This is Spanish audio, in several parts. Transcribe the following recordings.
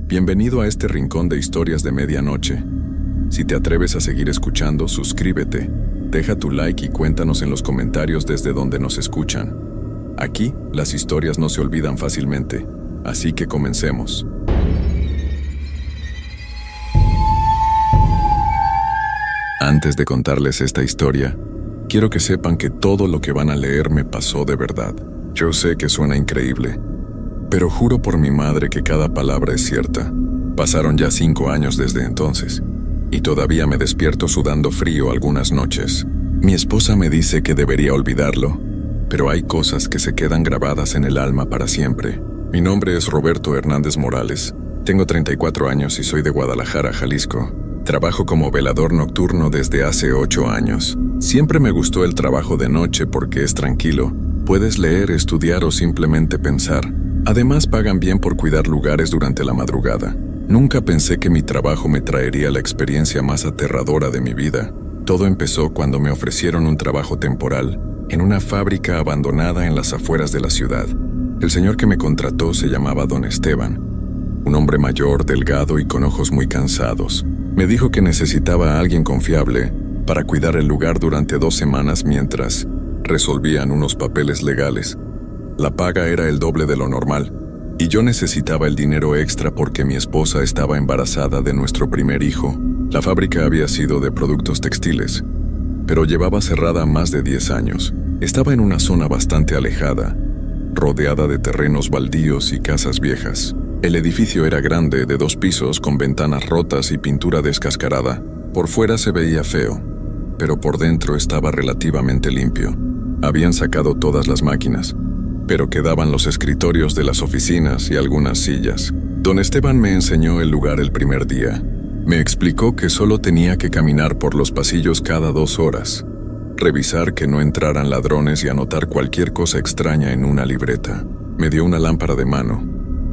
Bienvenido a este rincón de historias de medianoche. Si te atreves a seguir escuchando, suscríbete, deja tu like y cuéntanos en los comentarios desde donde nos escuchan. Aquí, las historias no se olvidan fácilmente, así que comencemos. Antes de contarles esta historia, quiero que sepan que todo lo que van a leer me pasó de verdad. Yo sé que suena increíble, pero juro por mi madre que cada palabra es cierta. Pasaron ya 5 años desde entonces, y todavía me despierto sudando frío algunas noches. Mi esposa me dice que debería olvidarlo, pero hay cosas que se quedan grabadas en el alma para siempre. Mi nombre es Roberto Hernández Morales, tengo 34 años y soy de Guadalajara, Jalisco. Trabajo como velador nocturno desde hace 8 años. Siempre me gustó el trabajo de noche porque es tranquilo. Puedes leer, estudiar o simplemente pensar. Además, pagan bien por cuidar lugares durante la madrugada. Nunca pensé que mi trabajo me traería la experiencia más aterradora de mi vida. Todo empezó cuando me ofrecieron un trabajo temporal en una fábrica abandonada en las afueras de la ciudad. El señor que me contrató se llamaba Don Esteban, un hombre mayor, delgado y con ojos muy cansados. Me dijo que necesitaba a alguien confiable para cuidar el lugar durante 2 semanas mientras resolvían unos papeles legales. La paga era el doble de lo normal, y yo necesitaba el dinero extra porque mi esposa estaba embarazada de nuestro primer hijo. La fábrica había sido de productos textiles, pero llevaba cerrada más de 10 años. Estaba en una zona bastante alejada, rodeada de terrenos baldíos y casas viejas. El edificio era grande, de 2 pisos, con ventanas rotas y pintura descascarada. Por fuera se veía feo, pero por dentro estaba relativamente limpio. Habían sacado todas las máquinas, pero quedaban los escritorios de las oficinas y algunas sillas. Don Esteban me enseñó el lugar el primer día. Me explicó que solo tenía que caminar por los pasillos cada 2 horas, revisar que no entraran ladrones y anotar cualquier cosa extraña en una libreta. Me dio una lámpara de mano,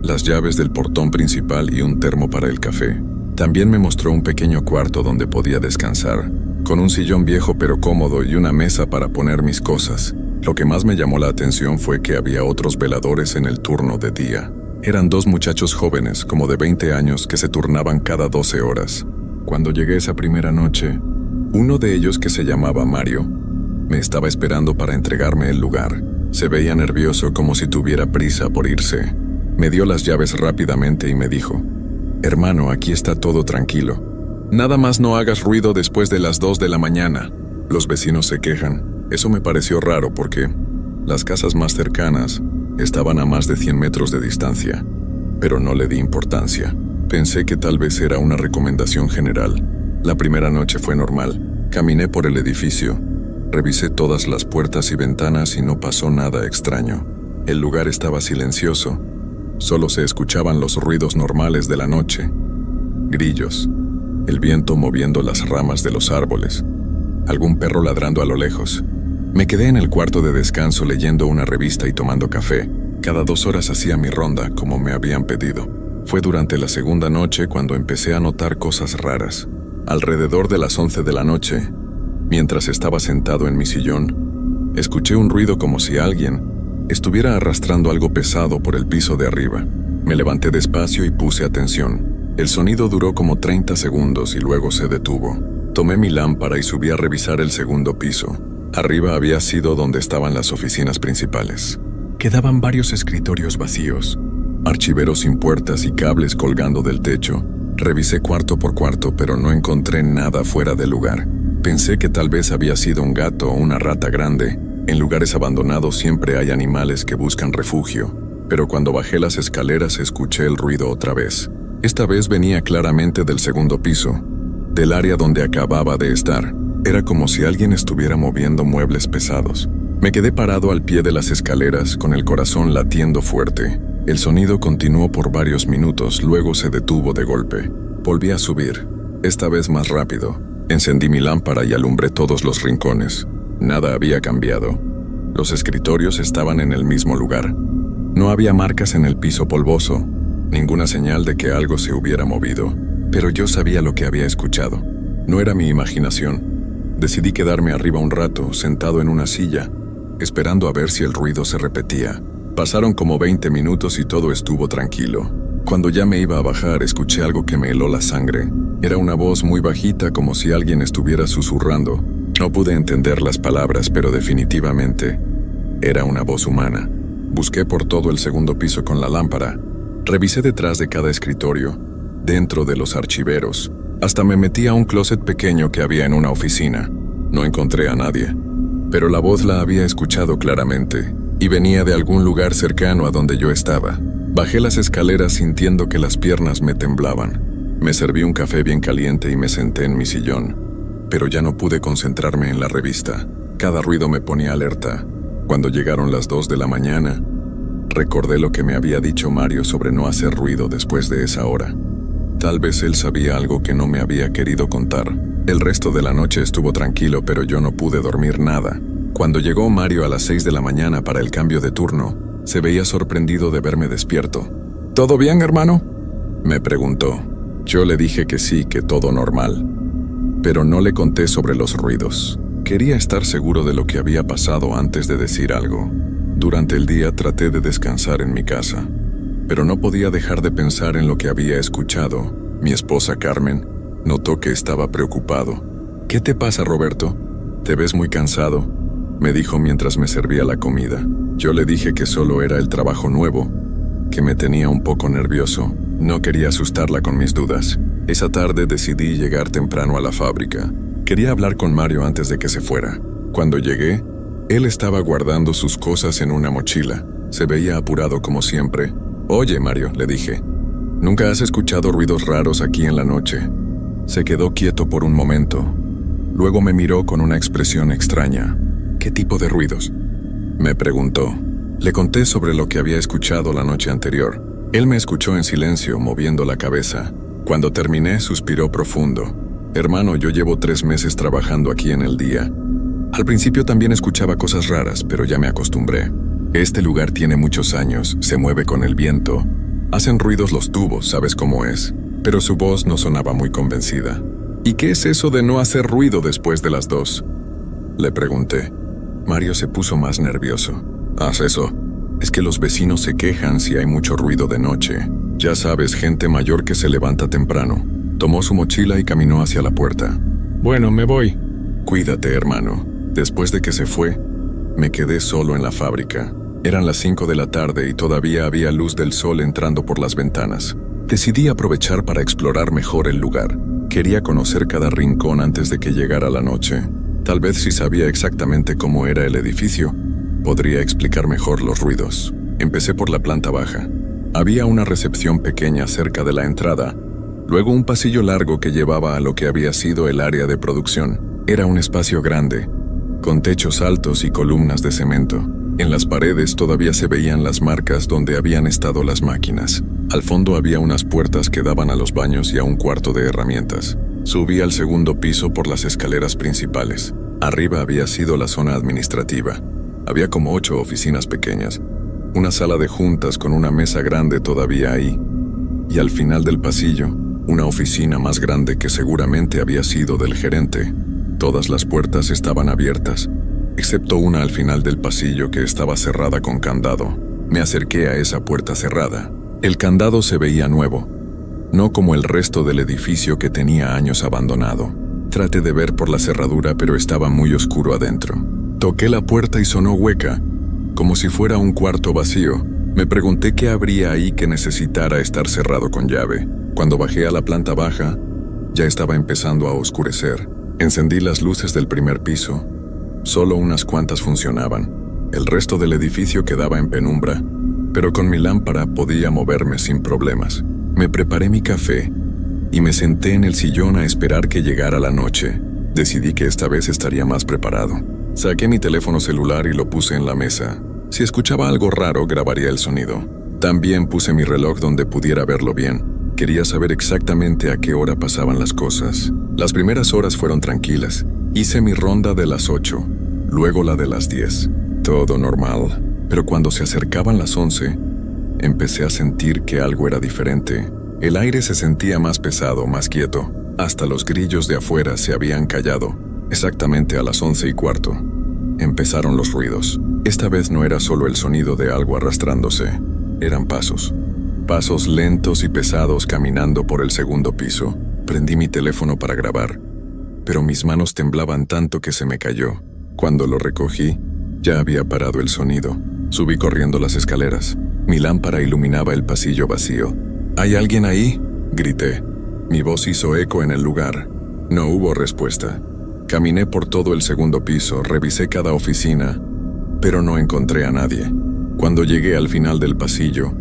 las llaves del portón principal y un termo para el café. También me mostró un pequeño cuarto donde podía descansar, con un sillón viejo pero cómodo y una mesa para poner mis cosas. Lo que más me llamó la atención fue que había otros veladores en el turno de día. Eran 2 muchachos jóvenes, como de 20 años, que se turnaban cada 12 horas. Cuando llegué esa primera noche, uno de ellos, que se llamaba Mario, me estaba esperando para entregarme el lugar. Se veía nervioso, como si tuviera prisa por irse. Me dio las llaves rápidamente y me dijo: «Hermano, aquí está todo tranquilo. Nada más no hagas ruido después de las 2 de la mañana. Los vecinos se quejan». Eso me pareció raro porque las casas más cercanas estaban a más de 100 metros de distancia, pero no le di importancia. Pensé que tal vez era una recomendación general. La primera noche fue normal. Caminé por el edificio, revisé todas las puertas y ventanas y no pasó nada extraño. El lugar estaba silencioso. Solo se escuchaban los ruidos normales de la noche: grillos, el viento moviendo las ramas de los árboles, algún perro ladrando a lo lejos. Me quedé en el cuarto de descanso leyendo una revista y tomando café. Cada 2 horas hacía mi ronda, como me habían pedido. Fue durante la segunda noche cuando empecé a notar cosas raras. Alrededor de las 11 de la noche, mientras estaba sentado en mi sillón, escuché un ruido como si alguien estuviera arrastrando algo pesado por el piso de arriba. Me levanté despacio y puse atención. El sonido duró como 30 segundos y luego se detuvo. Tomé mi lámpara y subí a revisar el segundo piso. Arriba había sido donde estaban las oficinas principales. Quedaban varios escritorios vacíos, archiveros sin puertas y cables colgando del techo. Revisé cuarto por cuarto, pero no encontré nada fuera de lugar. Pensé que tal vez había sido un gato o una rata grande. En lugares abandonados siempre hay animales que buscan refugio. Pero cuando bajé las escaleras escuché el ruido otra vez. Esta vez venía claramente del segundo piso, del área donde acababa de estar. Era como si alguien estuviera moviendo muebles pesados. Me quedé parado al pie de las escaleras, con el corazón latiendo fuerte. El sonido continuó por varios minutos, luego se detuvo de golpe. Volví a subir, esta vez más rápido. Encendí mi lámpara y alumbré todos los rincones. Nada había cambiado. Los escritorios estaban en el mismo lugar. No había marcas en el piso polvoso, ninguna señal de que algo se hubiera movido. Pero yo sabía lo que había escuchado. No era mi imaginación. Decidí quedarme arriba un rato, sentado en una silla, esperando a ver si el ruido se repetía. Pasaron como 20 minutos y todo estuvo tranquilo. Cuando ya me iba a bajar, escuché algo que me heló la sangre. Era una voz muy bajita, como si alguien estuviera susurrando. No pude entender las palabras, pero definitivamente era una voz humana. Busqué por todo el segundo piso con la lámpara. Revisé detrás de cada escritorio, dentro de los archiveros. Hasta me metí a un closet pequeño que había en una oficina. No encontré a nadie, pero la voz la había escuchado claramente y venía de algún lugar cercano a donde yo estaba. Bajé las escaleras sintiendo que las piernas me temblaban. Me serví un café bien caliente y me senté en mi sillón, pero ya no pude concentrarme en la revista. Cada ruido me ponía alerta. Cuando llegaron las 2 de la mañana, recordé lo que me había dicho Mario sobre no hacer ruido después de esa hora. Tal vez él sabía algo que no me había querido contar. El resto de la noche estuvo tranquilo, pero yo no pude dormir nada. Cuando llegó Mario a las 6 de la mañana para el cambio de turno, se veía sorprendido de verme despierto. ¿Todo bien, hermano?, me preguntó. Yo le dije que sí, que todo normal, pero no le conté sobre los ruidos. Quería estar seguro de lo que había pasado antes de decir algo. Durante el día traté de descansar en mi casa, pero no podía dejar de pensar en lo que había escuchado. Mi esposa Carmen notó que estaba preocupado. ¿Qué te pasa, Roberto? ¿Te ves muy cansado?, me dijo mientras me servía la comida. Yo le dije que solo era el trabajo nuevo, que me tenía un poco nervioso. No quería asustarla con mis dudas. Esa tarde decidí llegar temprano a la fábrica. Quería hablar con Mario antes de que se fuera. Cuando llegué, él estaba guardando sus cosas en una mochila. Se veía apurado como siempre. «Oye, Mario», le dije, «¿nunca has escuchado ruidos raros aquí en la noche?» Se quedó quieto por un momento. Luego me miró con una expresión extraña. «¿Qué tipo de ruidos?», me preguntó. Le conté sobre lo que había escuchado la noche anterior. Él me escuchó en silencio, moviendo la cabeza. Cuando terminé, suspiró profundo. «Hermano, yo llevo 3 meses trabajando aquí en el día. Al principio también escuchaba cosas raras, pero ya me acostumbré. Este lugar tiene muchos años, se mueve con el viento. Hacen ruidos los tubos, ¿sabes cómo es?». Pero su voz no sonaba muy convencida. «¿Y qué es eso de no hacer ruido después de las 2?», le pregunté. Mario se puso más nervioso. «Haz eso. Es que los vecinos se quejan si hay mucho ruido de noche. Ya sabes, gente mayor que se levanta temprano». Tomó su mochila y caminó hacia la puerta. «Bueno, me voy». «Cuídate, hermano». Después de que se fue, me quedé solo en la fábrica. Eran las 5 de la tarde y todavía había luz del sol entrando por las ventanas. Decidí aprovechar para explorar mejor el lugar. Quería conocer cada rincón antes de que llegara la noche. Tal vez si sabía exactamente cómo era el edificio, podría explicar mejor los ruidos. Empecé por la planta baja. Había una recepción pequeña cerca de la entrada, luego un pasillo largo que llevaba a lo que había sido el área de producción. Era un espacio grande, con techos altos y columnas de cemento. En las paredes todavía se veían las marcas donde habían estado las máquinas. Al fondo había unas puertas que daban a los baños y a un cuarto de herramientas. Subí al segundo piso por las escaleras principales. Arriba había sido la zona administrativa. Había como 8 oficinas pequeñas, una sala de juntas con una mesa grande todavía ahí, y al final del pasillo, una oficina más grande que seguramente había sido del gerente. Todas las puertas estaban abiertas, excepto una al final del pasillo que estaba cerrada con candado. Me acerqué a esa puerta cerrada. El candado se veía nuevo, no como el resto del edificio que tenía años abandonado. Traté de ver por la cerradura, pero estaba muy oscuro adentro. Toqué la puerta y sonó hueca, como si fuera un cuarto vacío. Me pregunté qué habría ahí que necesitara estar cerrado con llave. Cuando bajé a la planta baja, ya estaba empezando a oscurecer. Encendí las luces del primer piso. Solo unas cuantas funcionaban. El resto del edificio quedaba en penumbra, pero con mi lámpara podía moverme sin problemas. Me preparé mi café y me senté en el sillón a esperar que llegara la noche. Decidí que esta vez estaría más preparado. Saqué mi teléfono celular y lo puse en la mesa. Si escuchaba algo raro, grabaría el sonido. También puse mi reloj donde pudiera verlo bien. Quería saber exactamente a qué hora pasaban las cosas. Las primeras horas fueron tranquilas. Hice mi ronda de las 8, luego la de las 10. Todo normal. Pero cuando se acercaban las 11, empecé a sentir que algo era diferente. El aire se sentía más pesado, más quieto. Hasta los grillos de afuera se habían callado. Exactamente a las 11:15. Empezaron los ruidos. Esta vez no era solo el sonido de algo arrastrándose. Eran pasos. Pasos lentos y pesados caminando por el segundo piso. Prendí mi teléfono para grabar, pero mis manos temblaban tanto que se me cayó. Cuando lo recogí, ya había parado el sonido. Subí corriendo las escaleras. Mi lámpara iluminaba el pasillo vacío. ¿Hay alguien ahí?, grité. Mi voz hizo eco en el lugar. No hubo respuesta. Caminé por todo el segundo piso, revisé cada oficina, pero no encontré a nadie. Cuando llegué al final del pasillo,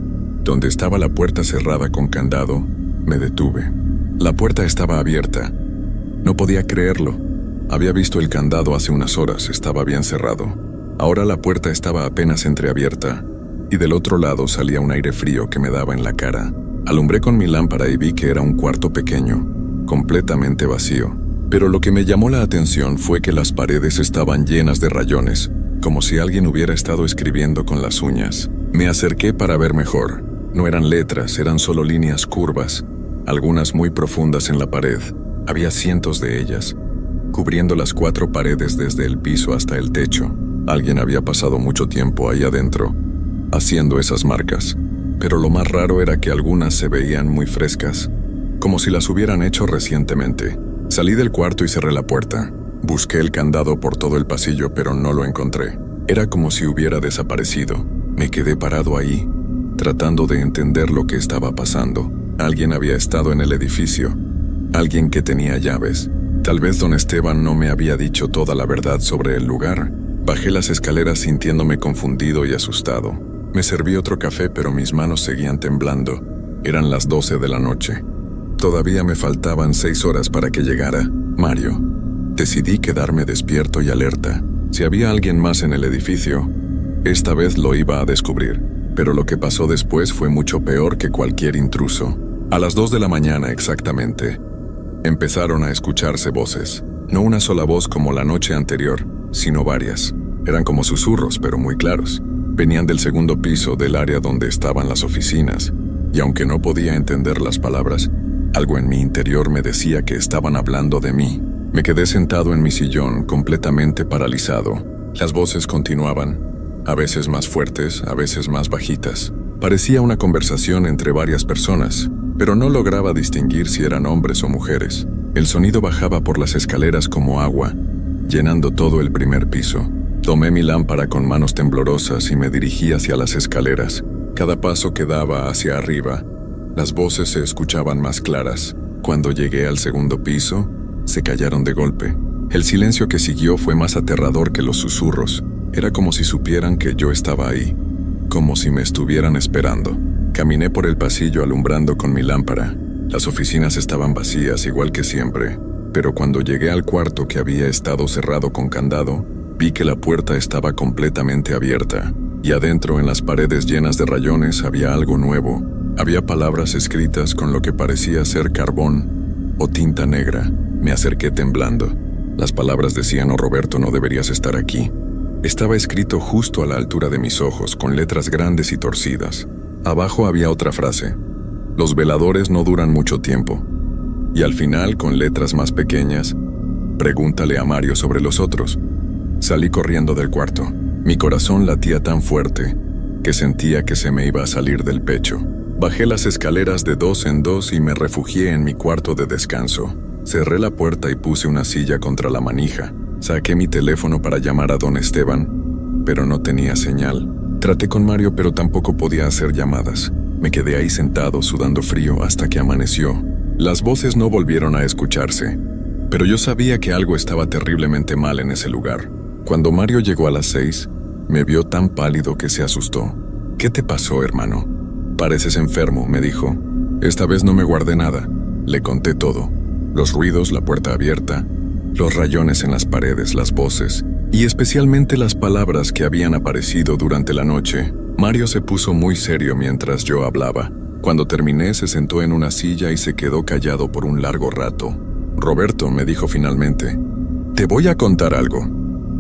donde estaba la puerta cerrada con candado, me detuve. La puerta estaba abierta. No podía creerlo. Había visto el candado hace unas horas, estaba bien cerrado. Ahora la puerta estaba apenas entreabierta, y del otro lado salía un aire frío que me daba en la cara. Alumbré con mi lámpara y vi que era un cuarto pequeño, completamente vacío. Pero lo que me llamó la atención fue que las paredes estaban llenas de rayones, como si alguien hubiera estado escribiendo con las uñas. Me acerqué para ver mejor. No eran letras, eran solo líneas curvas, algunas muy profundas en la pared. Había cientos de ellas, cubriendo las 4 paredes desde el piso hasta el techo. Alguien había pasado mucho tiempo ahí adentro, haciendo esas marcas. Pero lo más raro era que algunas se veían muy frescas, como si las hubieran hecho recientemente. Salí del cuarto y cerré la puerta. Busqué el candado por todo el pasillo, pero no lo encontré. Era como si hubiera desaparecido. Me quedé parado ahí, tratando de entender lo que estaba pasando. Alguien había estado en el edificio. Alguien que tenía llaves. Tal vez don Esteban no me había dicho toda la verdad sobre el lugar. Bajé las escaleras sintiéndome confundido y asustado. Me serví otro café, pero mis manos seguían temblando. Eran las 12 de la noche. Todavía me faltaban 6 horas para que llegara Mario. Decidí quedarme despierto y alerta. Si había alguien más en el edificio, esta vez lo iba a descubrir. Pero lo que pasó después fue mucho peor que cualquier intruso. A las 2 de la mañana exactamente, empezaron a escucharse voces. No una sola voz como la noche anterior, sino varias. Eran como susurros, pero muy claros. Venían del segundo piso del área donde estaban las oficinas, y aunque no podía entender las palabras, algo en mi interior me decía que estaban hablando de mí. Me quedé sentado en mi sillón, completamente paralizado. Las voces continuaban, a veces más fuertes, a veces más bajitas. Parecía una conversación entre varias personas, pero no lograba distinguir si eran hombres o mujeres. El sonido bajaba por las escaleras como agua, llenando todo el primer piso. Tomé mi lámpara con manos temblorosas y me dirigí hacia las escaleras. Cada paso que daba hacia arriba, las voces se escuchaban más claras. Cuando llegué al segundo piso, se callaron de golpe. El silencio que siguió fue más aterrador que los susurros. Era como si supieran que yo estaba ahí, como si me estuvieran esperando. Caminé por el pasillo alumbrando con mi lámpara. Las oficinas estaban vacías igual que siempre, pero cuando llegué al cuarto que había estado cerrado con candado, vi que la puerta estaba completamente abierta, y adentro, en las paredes llenas de rayones, había algo nuevo. Había palabras escritas con lo que parecía ser carbón o tinta negra. Me acerqué temblando. Las palabras decían: «Oh, Roberto, no deberías estar aquí». Estaba escrito justo a la altura de mis ojos, con letras grandes y torcidas. Abajo había otra frase: «Los veladores no duran mucho tiempo». Y al final, con letras más pequeñas: «Pregúntale a Mario sobre los otros». Salí corriendo del cuarto. Mi corazón latía tan fuerte que sentía que se me iba a salir del pecho. Bajé las escaleras de 2 en 2 y me refugié en mi cuarto de descanso. Cerré la puerta y puse una silla contra la manija. Saqué mi teléfono para llamar a don Esteban, pero no tenía señal. Traté con Mario, pero tampoco podía hacer llamadas. Me quedé ahí sentado, sudando frío, hasta que amaneció. Las voces no volvieron a escucharse, pero yo sabía que algo estaba terriblemente mal en ese lugar. Cuando Mario llegó a las 6, me vio tan pálido que se asustó. «¿Qué te pasó, hermano?» «Pareces enfermo», me dijo. Esta vez no me guardé nada. Le conté todo. Los ruidos, la puerta abierta, los rayones en las paredes, las voces, y especialmente las palabras que habían aparecido durante la noche. Mario se puso muy serio mientras yo hablaba. Cuando terminé, se sentó en una silla y se quedó callado por un largo rato. «Roberto», me dijo finalmente, «te voy a contar algo,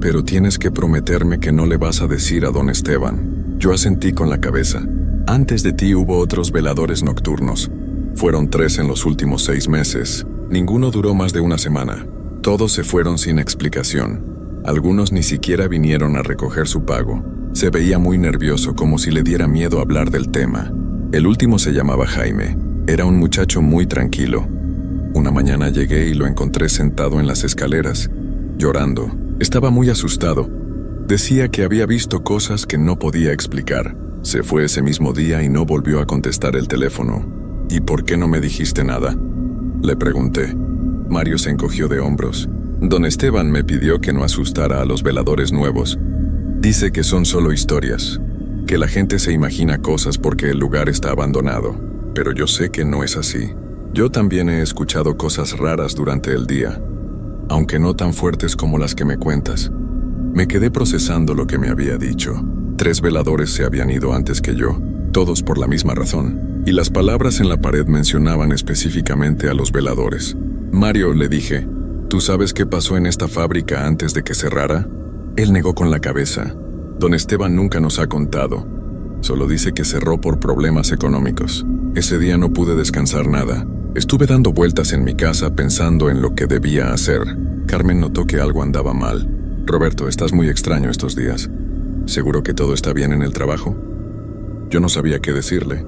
pero tienes que prometerme que no le vas a decir a don Esteban». Yo asentí con la cabeza. «Antes de ti hubo otros veladores nocturnos. Fueron 3 en los últimos 6 meses. Ninguno duró más de una semana. Todos se fueron sin explicación. Algunos ni siquiera vinieron a recoger su pago. Se veía muy nervioso, como si le diera miedo hablar del tema. El último se llamaba Jaime. Era un muchacho muy tranquilo. Una mañana llegué y lo encontré sentado en las escaleras, llorando. Estaba muy asustado. Decía que había visto cosas que no podía explicar. Se fue ese mismo día y no volvió a contestar el teléfono. ¿Y por qué no me dijiste nada?, le pregunté. Mario se encogió de hombros. Don Esteban me pidió que no asustara a los veladores nuevos. Dice que son solo historias, que la gente se imagina cosas porque el lugar está abandonado, pero yo sé que no es así. Yo también he escuchado cosas raras durante el día, aunque no tan fuertes como las que me cuentas. Me quedé procesando lo que me había dicho. 3 veladores se habían ido antes que yo, todos por la misma razón, y las palabras en la pared mencionaban específicamente a los veladores. Mario, le dije, ¿tú sabes qué pasó en esta fábrica antes de que cerrara? Él negó con la cabeza. Don Esteban nunca nos ha contado. Solo dice que cerró por problemas económicos. Ese día no pude descansar nada. Estuve dando vueltas en mi casa pensando en lo que debía hacer. Carmen notó que algo andaba mal. Roberto, estás muy extraño estos días. ¿Seguro que todo está bien en el trabajo? Yo no sabía qué decirle.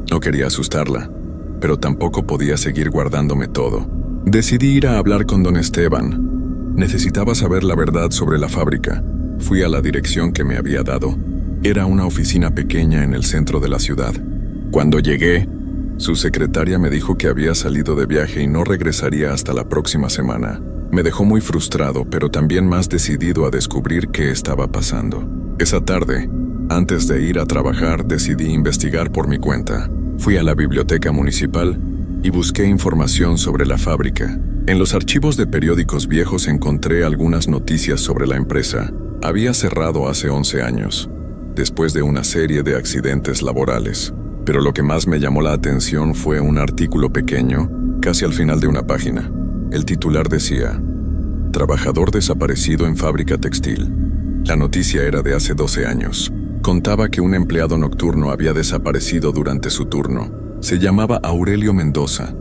No quería asustarla, pero tampoco podía seguir guardándome todo. Decidí ir a hablar con don Esteban. Necesitaba saber la verdad sobre la fábrica. Fui a la dirección que me había dado. Era una oficina pequeña en el centro de la ciudad. Cuando llegué, su secretaria me dijo que había salido de viaje y no regresaría hasta la próxima semana. Me dejó muy frustrado, pero también más decidido a descubrir qué estaba pasando. Esa tarde, antes de ir a trabajar, decidí investigar por mi cuenta. Fui a la biblioteca municipal y busqué información sobre la fábrica. En los archivos de periódicos viejos encontré algunas noticias sobre la empresa. Había cerrado hace 11 años, después de una serie de accidentes laborales. Pero lo que más me llamó la atención fue un artículo pequeño, casi al final de una página. El titular decía: trabajador desaparecido en fábrica textil. La noticia era de hace 12 años. Contaba que un empleado nocturno había desaparecido durante su turno. Se llamaba Aurelio Mendoza.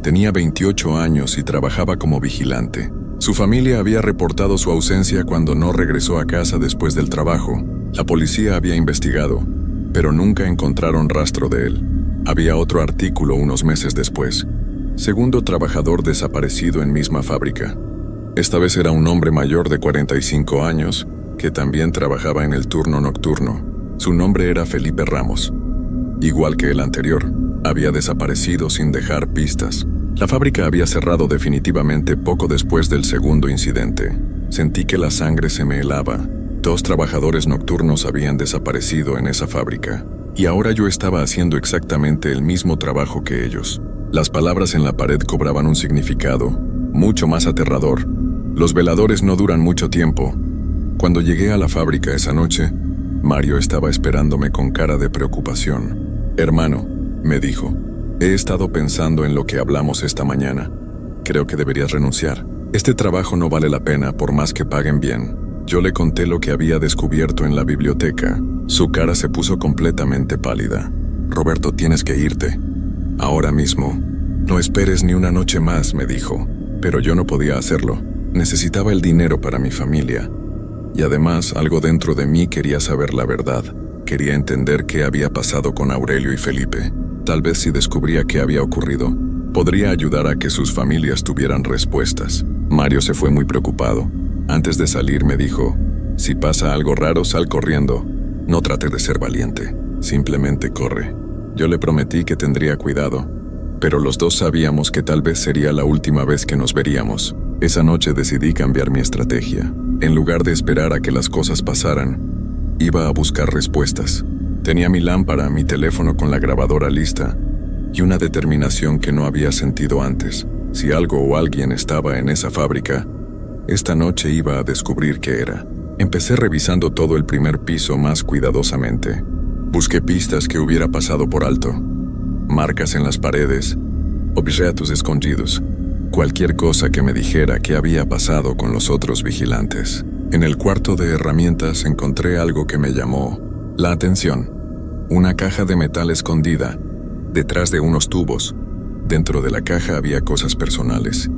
Tenía 28 años y trabajaba como vigilante. Su familia había reportado su ausencia cuando no regresó a casa después del trabajo. La policía había investigado, pero nunca encontraron rastro de él. Había otro artículo unos meses después. Segundo trabajador desaparecido en misma fábrica. Esta vez era un hombre mayor de 45 años, que también trabajaba en el turno nocturno. Su nombre era Felipe Ramos. Igual que el anterior, había desaparecido sin dejar pistas. La fábrica había cerrado definitivamente poco después del segundo incidente. Sentí que la sangre se me helaba. 2 trabajadores nocturnos habían desaparecido en esa fábrica, y ahora yo estaba haciendo exactamente el mismo trabajo que ellos. Las palabras en la pared cobraban un significado mucho más aterrador. Los veladores no duran mucho tiempo. Cuando llegué a la fábrica esa noche, Mario estaba esperándome con cara de preocupación. Hermano, me dijo, he estado pensando en lo que hablamos esta mañana. Creo que deberías renunciar. Este trabajo no vale la pena por más que paguen bien. Yo le conté lo que había descubierto en la biblioteca. Su cara se puso completamente pálida. Roberto, tienes que irte. Ahora mismo. No esperes ni una noche más, me dijo. Pero yo no podía hacerlo. Necesitaba el dinero para mi familia. Y además, algo dentro de mí quería saber la verdad. Quería entender qué había pasado con Aurelio y Felipe. Tal vez si descubría qué había ocurrido, podría ayudar a que sus familias tuvieran respuestas. Mario se fue muy preocupado. Antes de salir me dijo, si pasa algo raro, sal corriendo. No trate de ser valiente, simplemente corre. Yo le prometí que tendría cuidado, pero los dos sabíamos que tal vez sería la última vez que nos veríamos. Esa noche decidí cambiar mi estrategia. En lugar de esperar a que las cosas pasaran, iba a buscar respuestas. Tenía mi lámpara, mi teléfono con la grabadora lista y una determinación que no había sentido antes. Si algo o alguien estaba en esa fábrica, esta noche iba a descubrir qué era. Empecé revisando todo el primer piso más cuidadosamente. Busqué pistas que hubiera pasado por alto, marcas en las paredes, objetos escondidos, cualquier cosa que me dijera qué había pasado con los otros vigilantes. En el cuarto de herramientas encontré algo que me llamó la atención. Una caja de metal escondida, detrás de unos tubos. Dentro de la caja había cosas personales.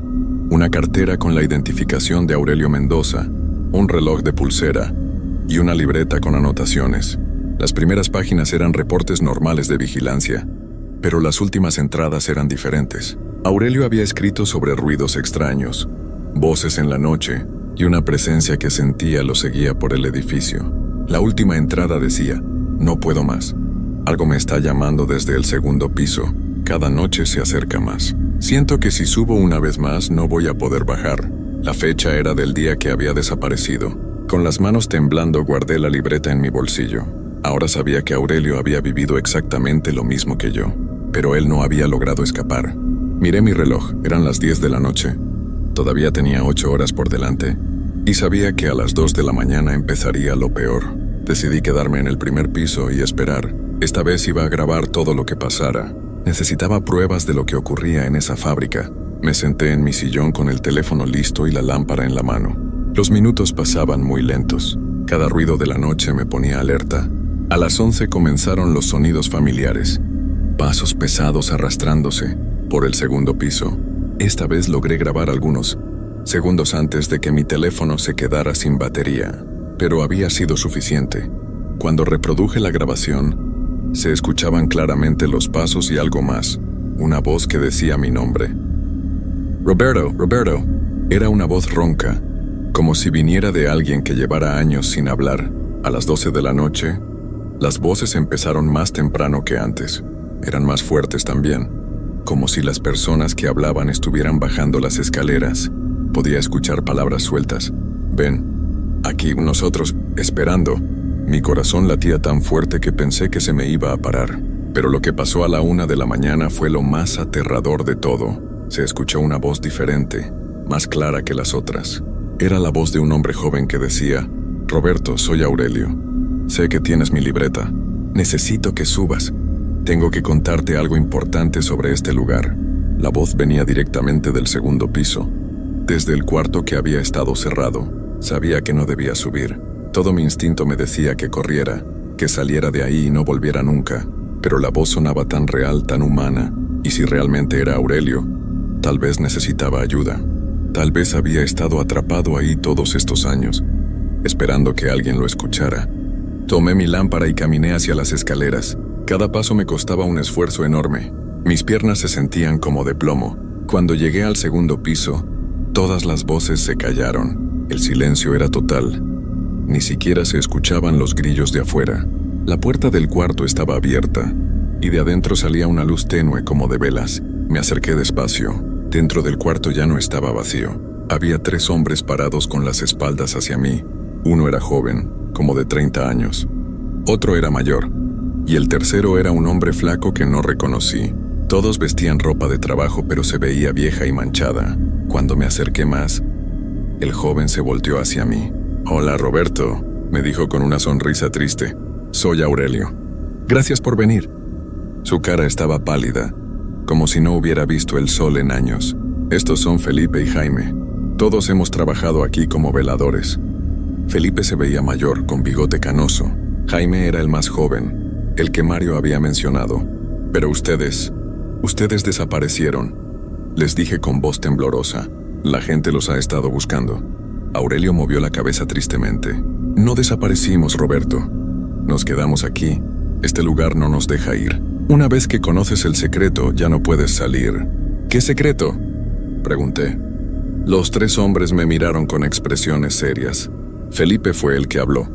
Una cartera con la identificación de Aurelio Mendoza, un reloj de pulsera y una libreta con anotaciones. Las primeras páginas eran reportes normales de vigilancia. pero las últimas entradas eran diferentes. Aurelio había escrito sobre ruidos extraños, voces en la noche y una presencia que sentía lo seguía por el edificio. La última entrada decía: no puedo más. Algo me está llamando desde el segundo piso. Cada noche se acerca más. Siento que si subo una vez más no voy a poder bajar. La fecha era del día que había desaparecido. Con las manos temblando guardé la libreta en mi bolsillo. Ahora sabía que Aurelio había vivido exactamente lo mismo que yo, pero él no había logrado escapar. Miré mi reloj, eran las 10 de la noche. Todavía tenía 8 horas por delante, y sabía que a las 2 de la mañana empezaría lo peor. Decidí quedarme en el primer piso y esperar. Esta vez iba a grabar todo lo que pasara. Necesitaba pruebas de lo que ocurría en esa fábrica. Me senté en mi sillón con el teléfono listo y la lámpara en la mano. Los minutos pasaban muy lentos. Cada ruido de la noche me ponía alerta. A las 11 comenzaron los sonidos familiares. Pasos pesados arrastrándose por el segundo piso. Esta vez logré grabar algunos segundos antes de que mi teléfono se quedara sin batería, pero había sido suficiente. Cuando reproduje la grabación, se escuchaban claramente los pasos y algo más, una voz que decía mi nombre. Roberto, Roberto. Era una voz ronca, como si viniera de alguien que llevara años sin hablar. A las 12 de la noche, las voces empezaron más temprano que antes. Eran más fuertes también, como si las personas que hablaban estuvieran bajando las escaleras. Podía escuchar palabras sueltas. Ven, aquí nosotros, esperando. Mi corazón latía tan fuerte que pensé que se me iba a parar. Pero lo que pasó a la 1 de la mañana fue lo más aterrador de todo. Se escuchó una voz diferente, más clara que las otras. Era la voz de un hombre joven que decía: Roberto, soy Aurelio. Sé que tienes mi libreta. Necesito que subas. Tengo que contarte algo importante sobre este lugar. La voz venía directamente del segundo piso, desde el cuarto que había estado cerrado. Sabía que no debía subir. Todo mi instinto me decía que corriera, que saliera de ahí y no volviera nunca. Pero la voz sonaba tan real, tan humana, y si realmente era Aurelio, tal vez necesitaba ayuda. Tal vez había estado atrapado ahí todos estos años, esperando que alguien lo escuchara. Tomé mi lámpara y caminé hacia las escaleras. Cada paso me costaba un esfuerzo enorme. Mis piernas se sentían como de plomo. Cuando llegué al segundo piso, todas las voces se callaron. El silencio era total. Ni siquiera se escuchaban los grillos de afuera. La puerta del cuarto estaba abierta, y de adentro salía una luz tenue como de velas. Me acerqué despacio. Dentro del cuarto ya no estaba vacío. Había 3 hombres parados con las espaldas hacia mí. Uno era joven, como de 30 años. Otro era mayor, y el tercero era un hombre flaco que no reconocí. Todos vestían ropa de trabajo, pero se veía vieja y manchada. Cuando me acerqué más, el joven se volteó hacia mí. «Hola, Roberto», me dijo con una sonrisa triste. «Soy Aurelio. Gracias por venir». Su cara estaba pálida, como si no hubiera visto el sol en años. «Estos son Felipe y Jaime. Todos hemos trabajado aquí como veladores». Felipe se veía mayor, con bigote canoso. Jaime era el más joven, el que Mario había mencionado. «Pero ustedes desaparecieron», les dije con voz temblorosa. «La gente los ha estado buscando». Aurelio movió la cabeza tristemente. «No desaparecimos, Roberto. Nos quedamos aquí. Este lugar no nos deja ir. Una vez que conoces el secreto, ya no puedes salir». «¿Qué secreto?», pregunté. Los 3 hombres me miraron con expresiones serias. Felipe fue el que habló.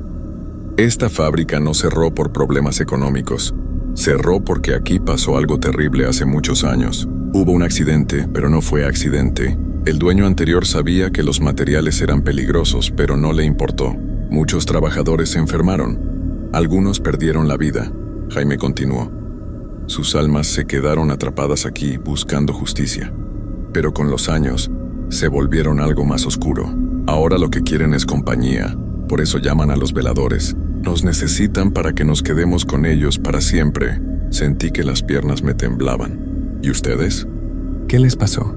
«Esta fábrica no cerró por problemas económicos. Cerró porque aquí pasó algo terrible hace muchos años. Hubo un accidente, pero no fue accidente. El dueño anterior sabía que los materiales eran peligrosos, pero no le importó. Muchos trabajadores se enfermaron. Algunos perdieron la vida». Jaime continuó. «Sus almas se quedaron atrapadas aquí buscando justicia. Pero con los años, se volvieron algo más oscuro. Ahora lo que quieren es compañía. Por eso llaman a los veladores. Nos necesitan para que nos quedemos con ellos para siempre». Sentí que las piernas me temblaban. «¿Y ustedes? ¿Qué les pasó?».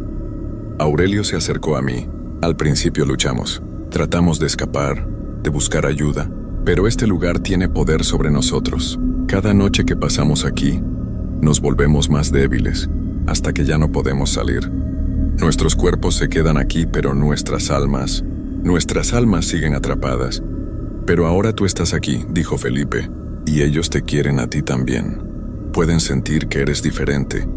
Aurelio se acercó a mí. «Al principio luchamos. Tratamos de escapar, de buscar ayuda. Pero este lugar tiene poder sobre nosotros. Cada noche que pasamos aquí, nos volvemos más débiles, hasta que ya no podemos salir. Nuestros cuerpos se quedan aquí, pero nuestras almas siguen atrapadas. Pero ahora tú estás aquí», dijo Felipe, «y ellos te quieren a ti también». Pueden sentir que eres diferente,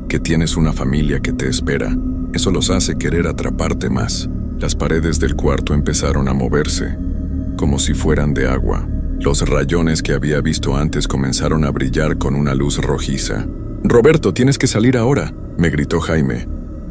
que tienes una familia que te espera. Eso los hace querer atraparte más. Las paredes del cuarto empezaron a moverse, como si fueran de agua. Los rayones que había visto antes comenzaron a brillar con una luz rojiza. «Roberto, tienes que salir ahora», me gritó Jaime.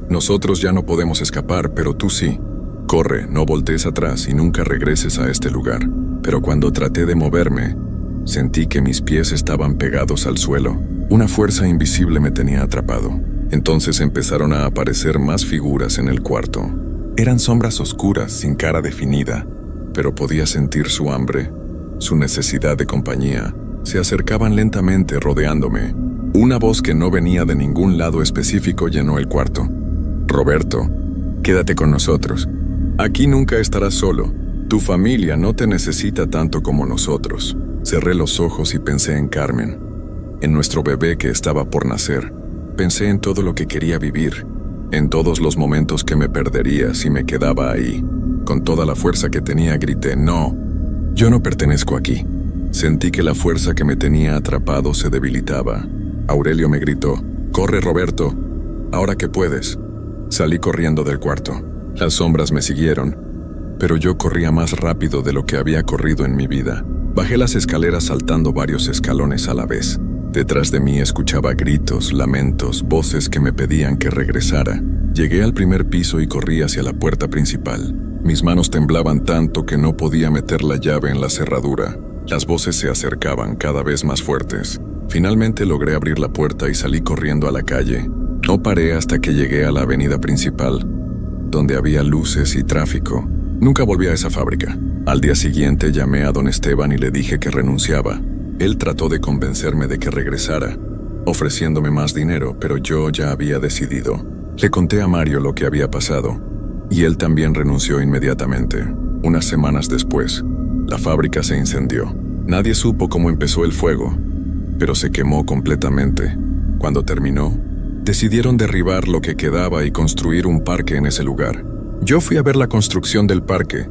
«Nosotros ya no podemos escapar, pero tú sí. Corre, no voltees atrás y nunca regreses a este lugar». Pero cuando traté de moverme, sentí que mis pies estaban pegados al suelo. Una fuerza invisible me tenía atrapado. Entonces empezaron a aparecer más figuras en el cuarto. Eran sombras oscuras, sin cara definida, pero podía sentir su hambre, su necesidad de compañía. Se acercaban lentamente rodeándome. Una voz que no venía de ningún lado específico llenó el cuarto. «Roberto, quédate con nosotros. Aquí nunca estarás solo. Tu familia no te necesita tanto como nosotros». Cerré los ojos y pensé en Carmen, en nuestro bebé que estaba por nacer. Pensé en todo lo que quería vivir, en todos los momentos que me perdería si me quedaba ahí. Con toda la fuerza que tenía grité: «No, yo no pertenezco aquí». Sentí que la fuerza que me tenía atrapado se debilitaba. Aurelio me gritó: «Corre, Roberto, ahora que puedes». Salí corriendo del cuarto. Las sombras me siguieron, pero yo corría más rápido de lo que había corrido en mi vida. Bajé las escaleras saltando varios escalones a la vez. Detrás de mí escuchaba gritos, lamentos, voces que me pedían que regresara. Llegué al primer piso y corrí hacia la puerta principal. Mis manos temblaban tanto que no podía meter la llave en la cerradura. Las voces se acercaban cada vez más fuertes. Finalmente logré abrir la puerta y salí corriendo a la calle. No paré hasta que llegué a la avenida principal, donde había luces y tráfico. Nunca volví a esa fábrica. Al día siguiente llamé a don Esteban y le dije que renunciaba. Él trató de convencerme de que regresara, ofreciéndome más dinero, pero yo ya había decidido. Le conté a Mario lo que había pasado, y él también renunció inmediatamente. Unas semanas después, la fábrica se incendió. Nadie supo cómo empezó el fuego, pero se quemó completamente. Cuando terminó, decidieron derribar lo que quedaba y construir un parque en ese lugar. Yo fui a ver la construcción del parque,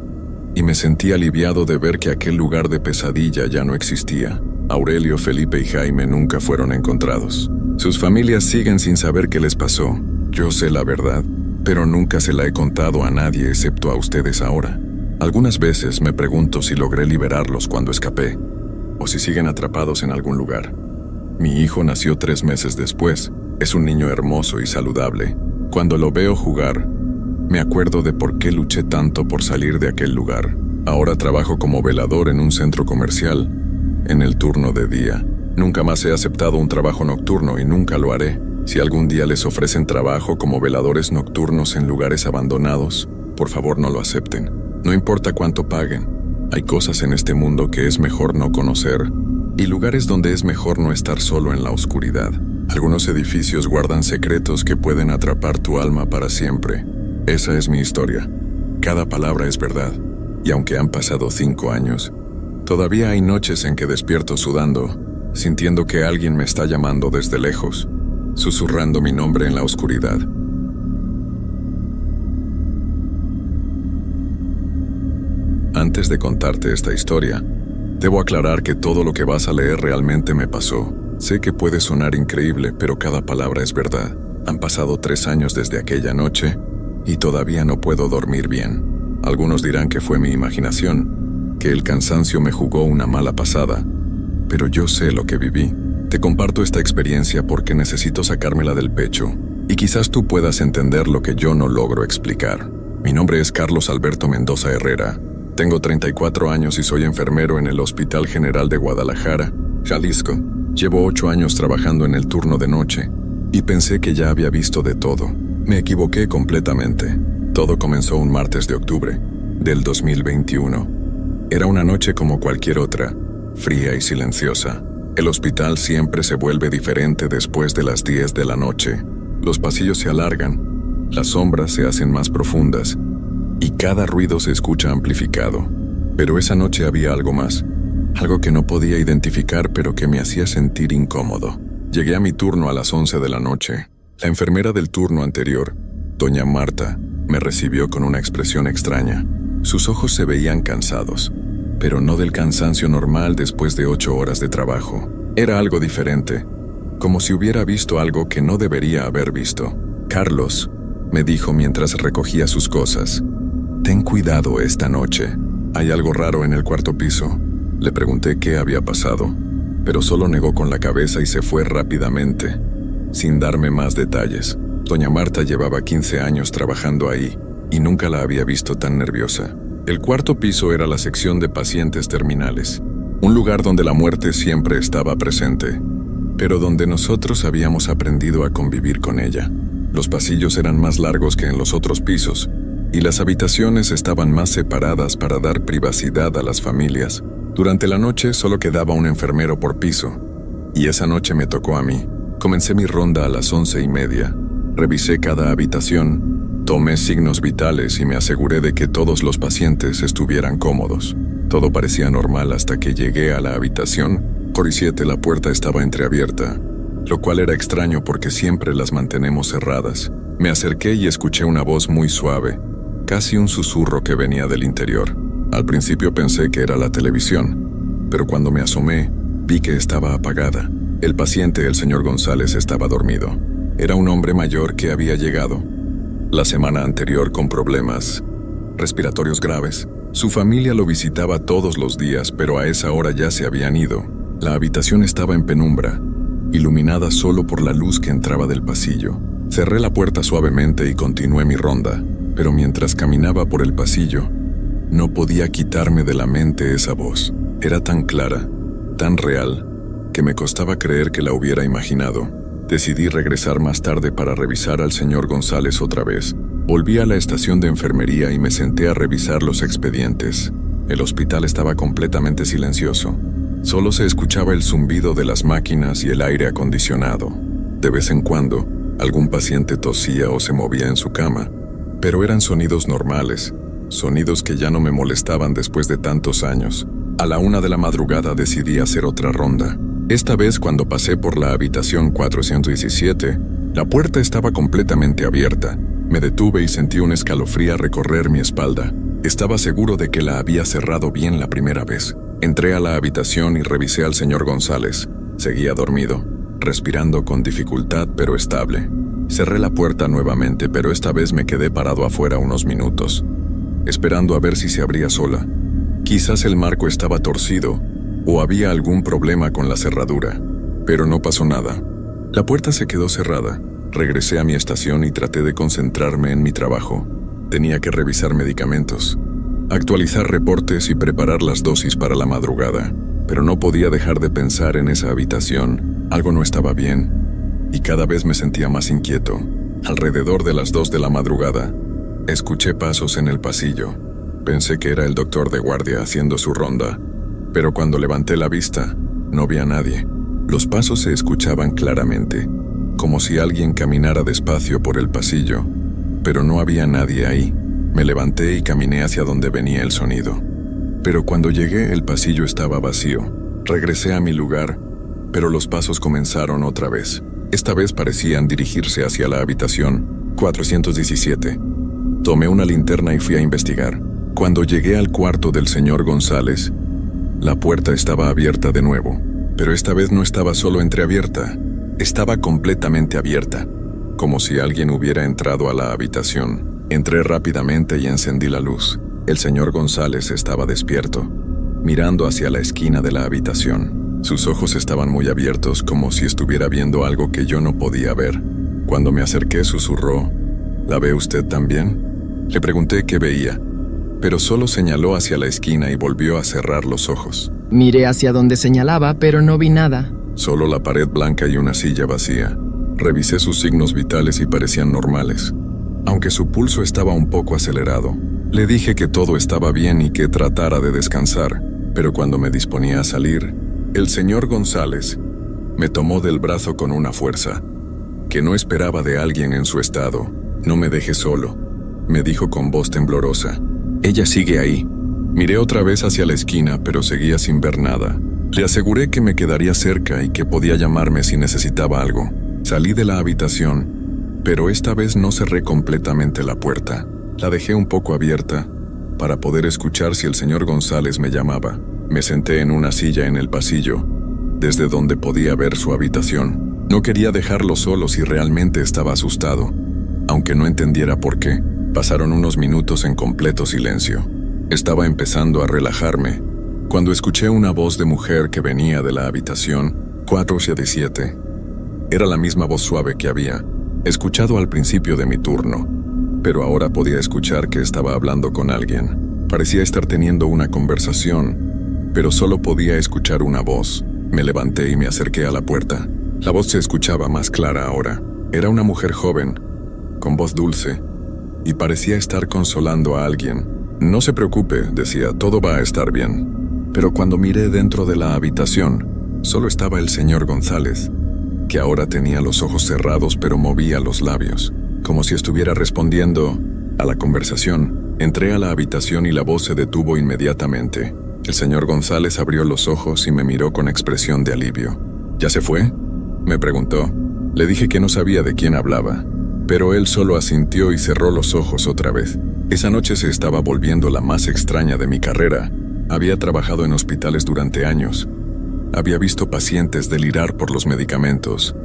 y me sentí aliviado de ver que aquel lugar de pesadilla ya no existía. Aurelio, Felipe y Jaime nunca fueron encontrados. Sus familias siguen sin saber qué les pasó. Yo sé la verdad, pero nunca se la he contado a nadie excepto a ustedes ahora. Algunas veces me pregunto si logré liberarlos cuando escapé, o si siguen atrapados en algún lugar. Mi hijo nació 3 meses después. Es un niño hermoso y saludable. Cuando lo veo jugar, me acuerdo de por qué luché tanto por salir de aquel lugar. Ahora trabajo como velador en un centro comercial, en el turno de día. Nunca más he aceptado un trabajo nocturno y nunca lo haré. Si algún día les ofrecen trabajo como veladores nocturnos en lugares abandonados, por favor no lo acepten. No importa cuánto paguen. Hay cosas en este mundo que es mejor no conocer, y lugares donde es mejor no estar solo en la oscuridad. Algunos edificios guardan secretos que pueden atrapar tu alma para siempre. Esa es mi historia. Cada palabra es verdad. Y aunque han pasado 5 años, todavía hay noches en que despierto sudando, sintiendo que alguien me está llamando desde lejos, susurrando mi nombre en la oscuridad. Antes de contarte esta historia, debo aclarar que todo lo que vas a leer realmente me pasó. Sé que puede sonar increíble, pero cada palabra es verdad. Han pasado 3 años desde aquella noche y todavía no puedo dormir bien. Algunos dirán que fue mi imaginación, que el cansancio me jugó una mala pasada, pero yo sé lo que viví. Te comparto esta experiencia porque necesito sacármela del pecho, y quizás tú puedas entender lo que yo no logro explicar. Mi nombre es Carlos Alberto Mendoza Herrera. Tengo 34 años y soy enfermero en el Hospital General de Guadalajara, Jalisco. Llevo 8 años trabajando en el turno de noche, y pensé que ya había visto de todo. Me equivoqué completamente. Todo comenzó un martes de octubre del 2021. Era una noche como cualquier otra, fría y silenciosa. El hospital siempre se vuelve diferente después de las 10 de la noche. Los pasillos se alargan, las sombras se hacen más profundas, y cada ruido se escucha amplificado. Pero esa noche había algo más, algo que no podía identificar pero que me hacía sentir incómodo. Llegué a mi turno a las 11 de la noche. La enfermera del turno anterior, doña Marta, me recibió con una expresión extraña. Sus ojos se veían cansados, pero no del cansancio normal después de 8 horas de trabajo. Era algo diferente. como si hubiera visto algo que no debería haber visto. «Carlos», me dijo mientras recogía sus cosas, «ten cuidado esta noche. Hay algo raro en el cuarto piso». Le pregunté qué había pasado, pero solo negó con la cabeza y se fue rápidamente, sin darme más detalles. Doña Marta llevaba 15 años trabajando ahí y nunca la había visto tan nerviosa. El cuarto piso era la sección de pacientes terminales, un lugar donde la muerte siempre estaba presente, pero donde nosotros habíamos aprendido a convivir con ella. Los pasillos eran más largos que en los otros pisos, y las habitaciones estaban más separadas para dar privacidad a las familias. Durante la noche solo quedaba un enfermero por piso, y esa noche me tocó a mí. Comencé mi ronda a las 11:30. Revisé cada habitación, tomé signos vitales y me aseguré de que todos los pacientes estuvieran cómodos. Todo parecía normal hasta que llegué a la habitación 47. La puerta estaba entreabierta, lo cual era extraño porque siempre las mantenemos cerradas. Me acerqué y escuché una voz muy suave, casi un susurro que venía del interior. Al principio pensé que era la televisión, pero cuando me asomé, vi que estaba apagada. El paciente, el señor González, estaba dormido. Era un hombre mayor que había llegado la semana anterior con problemas respiratorios graves. Su familia lo visitaba todos los días, pero a esa hora ya se habían ido. La habitación estaba en penumbra, iluminada solo por la luz que entraba del pasillo. Cerré la puerta suavemente y continué mi ronda, pero mientras caminaba por el pasillo, no podía quitarme de la mente esa voz. Era tan clara, tan real, que me costaba creer que la hubiera imaginado. Decidí regresar más tarde para revisar al señor González otra vez. Volví a la estación de enfermería y me senté a revisar los expedientes. El hospital estaba completamente silencioso. Solo se escuchaba el zumbido de las máquinas y el aire acondicionado. De vez en cuando, algún paciente tosía o se movía en su cama, pero eran sonidos normales, sonidos que ya no me molestaban después de tantos años. A la 1 de la madrugada decidí hacer otra ronda. Esta vez, cuando pasé por la habitación 417, la puerta estaba completamente abierta. Me detuve y sentí un escalofrío recorrer mi espalda. Estaba seguro de que la había cerrado bien la primera vez. Entré a la habitación y revisé al señor González. Seguía dormido, respirando con dificultad pero estable. Cerré la puerta nuevamente, pero esta vez me quedé parado afuera unos minutos, esperando a ver si se abría sola. Quizás el marco estaba torcido o había algún problema con la cerradura, pero no pasó nada. La puerta se quedó cerrada. Regresé a mi estación y traté de concentrarme en mi trabajo. Tenía que revisar medicamentos, actualizar reportes y preparar las dosis para la madrugada, pero no podía dejar de pensar en esa habitación. Algo no estaba bien, y cada vez me sentía más inquieto. Alrededor de las 2 de la madrugada, escuché pasos en el pasillo. Pensé que era el doctor de guardia haciendo su ronda, pero cuando levanté la vista, no vi a nadie. Los pasos se escuchaban claramente, como si alguien caminara despacio por el pasillo, pero no había nadie ahí. Me levanté y caminé hacia donde venía el sonido. Pero cuando llegué, el pasillo estaba vacío. Regresé a mi lugar, pero los pasos comenzaron otra vez. Esta vez parecían dirigirse hacia la habitación 417. Tomé una linterna y fui a investigar. Cuando llegué al cuarto del señor González, la puerta estaba abierta de nuevo, pero esta vez no estaba solo entreabierta, estaba completamente abierta, como si alguien hubiera entrado a la habitación. Entré rápidamente y encendí la luz. El señor González estaba despierto, mirando hacia la esquina de la habitación. Sus ojos estaban muy abiertos, como si estuviera viendo algo que yo no podía ver. Cuando me acerqué, susurró: ¿La ve usted también? Le pregunté qué veía, pero solo señaló hacia la esquina y volvió a cerrar los ojos. Miré hacia donde señalaba, pero no vi nada. Solo la pared blanca y una silla vacía. Revisé sus signos vitales y parecían normales, aunque su pulso estaba un poco acelerado. Le dije que todo estaba bien y que tratara de descansar, pero cuando me disponía a salir, el señor González me tomó del brazo con una fuerza que no esperaba de alguien en su estado. «No me dejes solo», me dijo con voz temblorosa. «Ella sigue ahí». Miré otra vez hacia la esquina, pero seguía sin ver nada. Le aseguré que me quedaría cerca y que podía llamarme si necesitaba algo. Salí de la habitación, pero esta vez no cerré completamente la puerta. La dejé un poco abierta para poder escuchar si el señor González me llamaba. Me senté en una silla en el pasillo, desde donde podía ver su habitación. No quería dejarlos solos y realmente estaba asustado, aunque no entendiera por qué. Pasaron unos minutos en completo silencio. Estaba empezando a relajarme cuando escuché una voz de mujer que venía de la habitación 477. Era la misma voz suave que había escuchado al principio de mi turno, pero ahora podía escuchar que estaba hablando con alguien. Parecía estar teniendo una conversación, pero solo podía escuchar una voz. Me levanté y me acerqué a la puerta. La voz se escuchaba más clara ahora. Era una mujer joven, con voz dulce, y parecía estar consolando a alguien. No se preocupe, decía, todo va a estar bien. Pero cuando miré dentro de la habitación, solo estaba el señor González, que ahora tenía los ojos cerrados pero movía los labios, como si estuviera respondiendo a la conversación. Entré a la habitación y la voz se detuvo inmediatamente. El señor González abrió los ojos y me miró con expresión de alivio. ¿Ya se fue?, me preguntó. Le dije que no sabía de quién hablaba, pero él solo asintió y cerró los ojos otra vez. Esa noche se estaba volviendo la más extraña de mi carrera. Había trabajado en hospitales durante años. Había visto pacientes delirar por los medicamentos.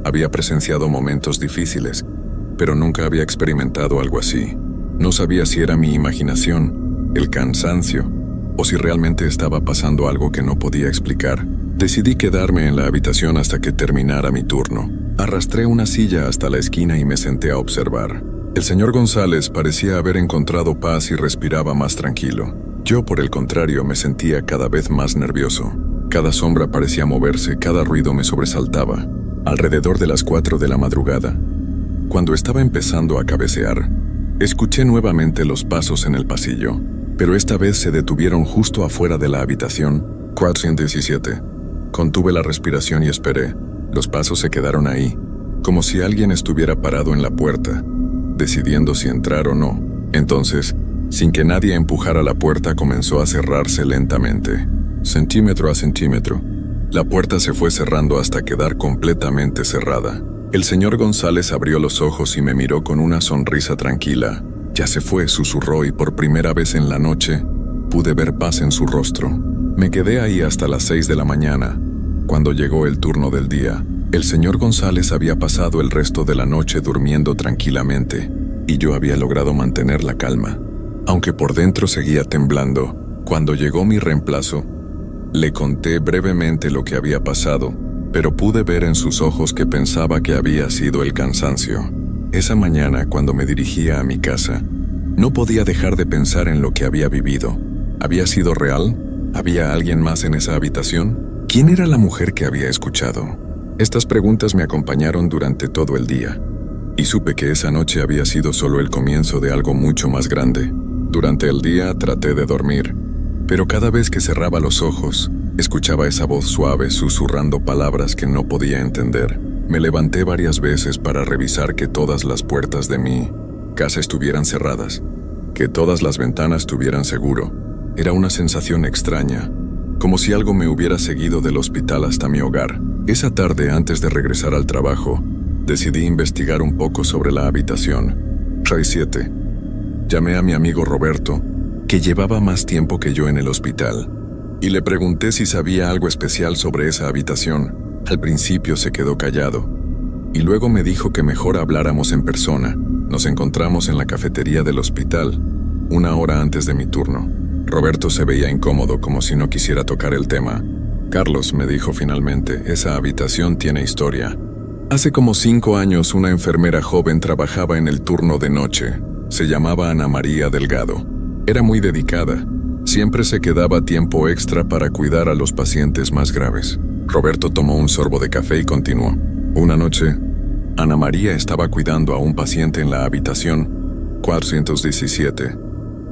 Había presenciado momentos difíciles, pero nunca había experimentado algo así. No sabía si era mi imaginación, el cansancio, o si realmente estaba pasando algo que no podía explicar. Decidí quedarme en la habitación hasta que terminara mi turno. Arrastré una silla hasta la esquina y me senté a observar. El señor González parecía haber encontrado paz y respiraba más tranquilo. Yo, por el contrario, me sentía cada vez más nervioso. Cada sombra parecía moverse, cada ruido me sobresaltaba. Alrededor de las 4 de la madrugada, cuando estaba empezando a cabecear, escuché nuevamente los pasos en el pasillo, pero esta vez se detuvieron justo afuera de la habitación 417. Contuve la respiración y esperé. Los pasos se quedaron ahí, como si alguien estuviera parado en la puerta, decidiendo si entrar o no. Entonces, sin que nadie empujara la puerta, comenzó a cerrarse lentamente, centímetro a centímetro. La puerta se fue cerrando hasta quedar completamente cerrada. El señor González abrió los ojos y me miró con una sonrisa tranquila. Ya se fue, susurró, y por primera vez en la noche pude ver paz en su rostro. Me quedé ahí hasta las 6 de la mañana, cuando llegó el turno del día. El señor González había pasado el resto de la noche durmiendo tranquilamente, y yo había logrado mantener la calma, aunque por dentro seguía temblando. Cuando llegó mi reemplazo, le conté brevemente lo que había pasado, pero pude ver en sus ojos que pensaba que había sido el cansancio. Esa mañana, cuando me dirigía a mi casa, no podía dejar de pensar en lo que había vivido. ¿Había sido real? ¿Había alguien más en esa habitación? ¿Quién era la mujer que había escuchado? Estas preguntas me acompañaron durante todo el día, y supe que esa noche había sido solo el comienzo de algo mucho más grande. Durante el día traté de dormir, pero cada vez que cerraba los ojos, escuchaba esa voz suave susurrando palabras que no podía entender. Me levanté varias veces para revisar que todas las puertas de mi casa estuvieran cerradas, que todas las ventanas tuvieran seguro. Era una sensación extraña, como si algo me hubiera seguido del hospital hasta mi hogar. Esa tarde, antes de regresar al trabajo, decidí investigar un poco sobre la habitación 7. Llamé a mi amigo Roberto, que llevaba más tiempo que yo en el hospital, y le pregunté si sabía algo especial sobre esa habitación. Al principio se quedó callado, y luego me dijo que mejor habláramos en persona. Nos encontramos en la cafetería del hospital, 1 hora antes de mi turno. Roberto se veía incómodo, como si no quisiera tocar el tema. Carlos, me dijo finalmente, esa habitación tiene historia. Hace como 5 años una enfermera joven trabajaba en el turno de noche. Se llamaba Ana María Delgado. Era muy dedicada. Siempre se quedaba tiempo extra para cuidar a los pacientes más graves. Roberto tomó un sorbo de café y continuó. Una noche, Ana María estaba cuidando a un paciente en la habitación 417.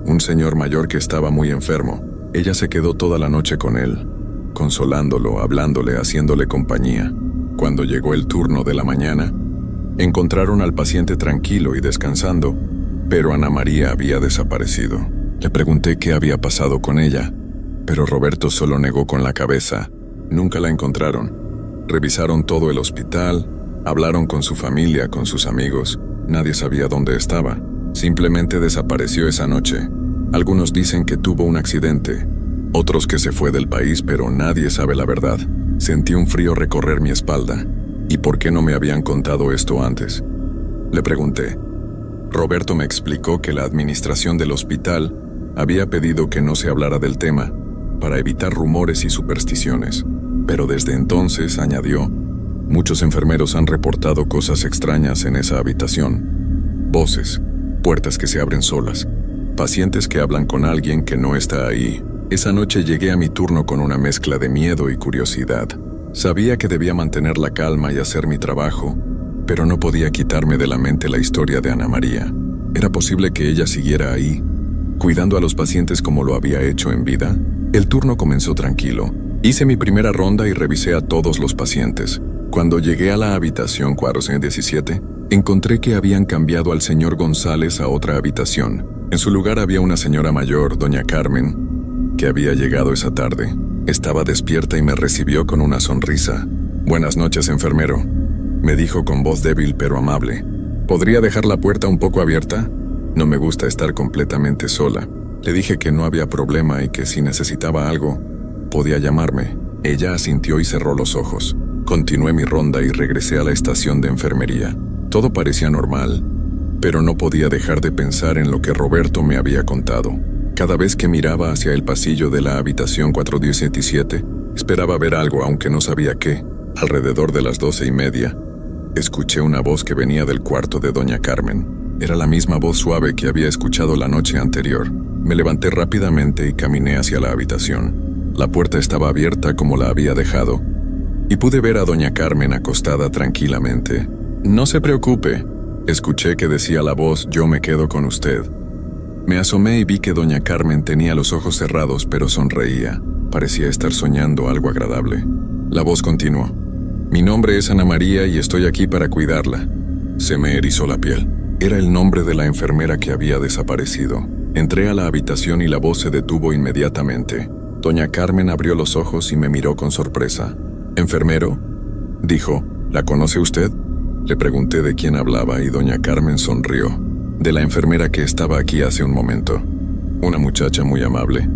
Un señor mayor que estaba muy enfermo. Ella se quedó toda la noche con él, consolándolo, hablándole, haciéndole compañía. Cuando llegó el turno de la mañana, encontraron al paciente tranquilo y descansando, pero Ana María había desaparecido. Le pregunté qué había pasado con ella, pero Roberto solo negó con la cabeza. Nunca la encontraron. Revisaron todo el hospital, hablaron con su familia, con sus amigos. Nadie sabía dónde estaba. Simplemente desapareció esa noche. Algunos dicen que tuvo un accidente, otros que se fue del país, pero nadie sabe la verdad. Sentí un frío recorrer mi espalda, ¿Y por qué no me habían contado esto antes?, le pregunté. Roberto me explicó que la administración del hospital había pedido que no se hablara del tema para evitar rumores y supersticiones. Pero desde entonces, añadió, muchos enfermeros han reportado cosas extrañas en esa habitación. Voces, puertas que se abren solas, pacientes que hablan con alguien que no está ahí. Esa noche llegué a mi turno con una mezcla de miedo y curiosidad. Sabía que debía mantener la calma y hacer mi trabajo, pero no podía quitarme de la mente la historia de Ana María. ¿Era posible que ella siguiera ahí, cuidando a los pacientes como lo había hecho en vida? El turno comenzó tranquilo. Hice mi primera ronda y revisé a todos los pacientes. Cuando llegué a la habitación 417, encontré que habían cambiado al señor González a otra habitación. En su lugar había una señora mayor, doña Carmen, que había llegado esa tarde. Estaba despierta y me recibió con una sonrisa. «Buenas noches, enfermero», me dijo con voz débil pero amable. «¿Podría dejar la puerta un poco abierta? No me gusta estar completamente sola». Le dije que no había problema y que si necesitaba algo, podía llamarme. Ella asintió y cerró los ojos. Continué mi ronda y regresé a la estación de enfermería. Todo parecía normal, pero no podía dejar de pensar en lo que Roberto me había contado. Cada vez que miraba hacia el pasillo de la habitación 417, esperaba ver algo, aunque no sabía qué. Alrededor de las 12:30, escuché una voz que venía del cuarto de doña Carmen. Era la misma voz suave que había escuchado la noche anterior. Me levanté rápidamente y caminé hacia la habitación. La puerta estaba abierta como la había dejado, y pude ver a doña Carmen acostada tranquilamente. «No se preocupe», escuché que decía la voz, «yo me quedo con usted». Me asomé y vi que doña Carmen tenía los ojos cerrados pero sonreía. Parecía estar soñando algo agradable. La voz continuó. «Mi nombre es Ana María y estoy aquí para cuidarla». Se me erizó la piel. Era el nombre de la enfermera que había desaparecido. Entré a la habitación y la voz se detuvo inmediatamente. Doña Carmen abrió los ojos y me miró con sorpresa. «¿Enfermero?», dijo. «¿La conoce usted?». Le pregunté de quién hablaba y doña Carmen sonrió. «De la enfermera que estaba aquí hace un momento. Una muchacha muy amable,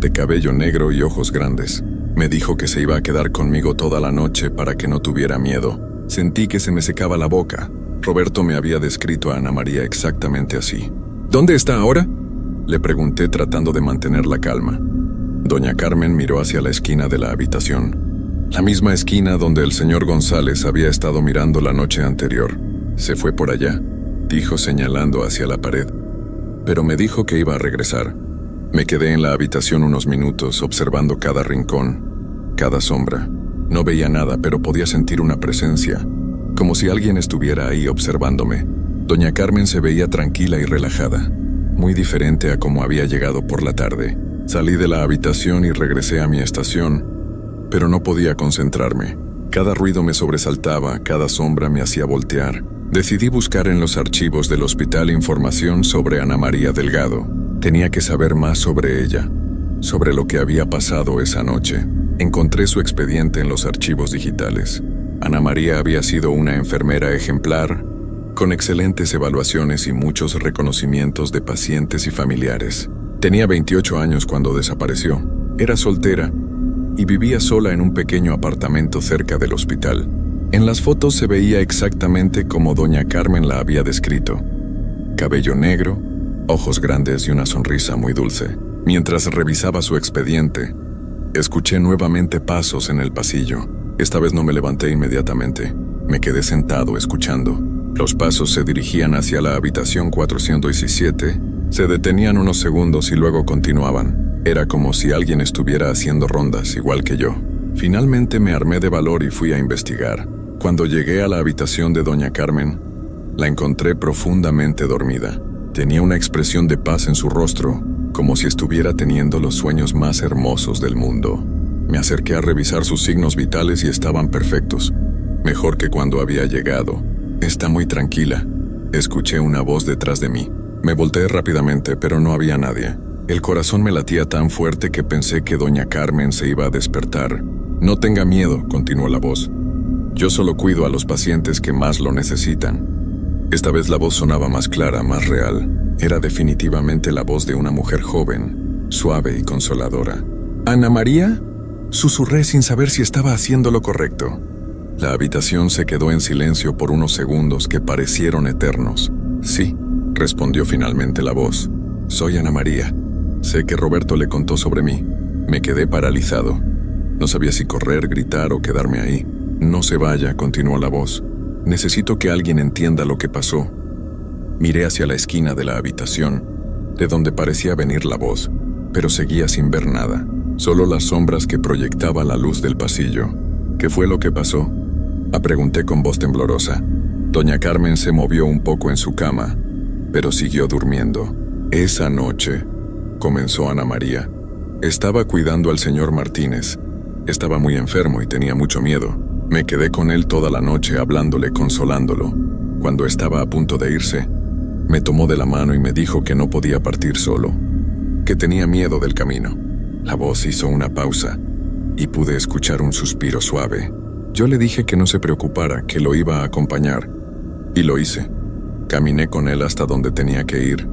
de cabello negro y ojos grandes. Me dijo que se iba a quedar conmigo toda la noche para que no tuviera miedo». Sentí que se me secaba la boca. Roberto me había descrito a Ana María exactamente así. «¿Dónde está ahora?», le pregunté tratando de mantener la calma. Doña Carmen miró hacia la esquina de la habitación. La misma esquina donde el señor González había estado mirando la noche anterior. «Se fue por allá», dijo señalando hacia la pared. Pero me dijo que iba a regresar. Me quedé en la habitación unos minutos observando cada rincón, cada sombra. No veía nada, pero podía sentir una presencia, como si alguien estuviera ahí observándome. Doña Carmen se veía tranquila y relajada, muy diferente a como había llegado por la tarde. Salí de la habitación y regresé a mi estación, pero no podía concentrarme. Cada ruido me sobresaltaba, cada sombra me hacía voltear. Decidí buscar en los archivos del hospital información sobre Ana María Delgado. Tenía que saber más sobre ella, sobre lo que había pasado esa noche. Encontré su expediente en los archivos digitales. Ana María había sido una enfermera ejemplar, con excelentes evaluaciones y muchos reconocimientos de pacientes y familiares. Tenía 28 años cuando desapareció. Era soltera y vivía sola en un pequeño apartamento cerca del hospital. En las fotos se veía exactamente como doña Carmen la había descrito. Cabello negro, ojos grandes y una sonrisa muy dulce. Mientras revisaba su expediente, escuché nuevamente pasos en el pasillo. Esta vez no me levanté inmediatamente. Me quedé sentado escuchando. Los pasos se dirigían hacia la habitación 417, se detenían unos segundos y luego continuaban. Era como si alguien estuviera haciendo rondas, igual que yo. Finalmente me armé de valor y fui a investigar. Cuando llegué a la habitación de doña Carmen, la encontré profundamente dormida. Tenía una expresión de paz en su rostro, como si estuviera teniendo los sueños más hermosos del mundo. Me acerqué a revisar sus signos vitales y estaban perfectos, mejor que cuando había llegado. «Está muy tranquila», escuché una voz detrás de mí. Me volteé rápidamente, pero no había nadie. El corazón me latía tan fuerte que pensé que doña Carmen se iba a despertar. «No tenga miedo», continuó la voz. «Yo solo cuido a los pacientes que más lo necesitan». Esta vez la voz sonaba más clara, más real. Era definitivamente la voz de una mujer joven, suave y consoladora. «¿Ana María?», susurré sin saber si estaba haciendo lo correcto. La habitación se quedó en silencio por unos segundos que parecieron eternos. Sí, respondió finalmente la voz. Soy Ana María. Sé que Roberto le contó sobre mí. Me quedé paralizado. No sabía si correr, gritar o quedarme ahí. No se vaya, continuó la voz. Necesito que alguien entienda lo que pasó. Miré hacia la esquina de la habitación, de donde parecía venir la voz, pero seguía sin ver nada, solo las sombras que proyectaba la luz del pasillo. ¿Qué fue lo que pasó?, pregunté con voz temblorosa. Doña Carmen se movió un poco en su cama, pero siguió durmiendo. Esa noche, comenzó Ana María, estaba cuidando al señor Martínez. Estaba muy enfermo y tenía mucho miedo. Me quedé con él toda la noche hablándole, consolándolo. Cuando estaba a punto de irse, me tomó de la mano y me dijo que no podía partir solo, que tenía miedo del camino. La voz hizo una pausa y pude escuchar un suspiro suave. Yo le dije que no se preocupara, que lo iba a acompañar, y lo hice. Caminé con él hasta donde tenía que ir,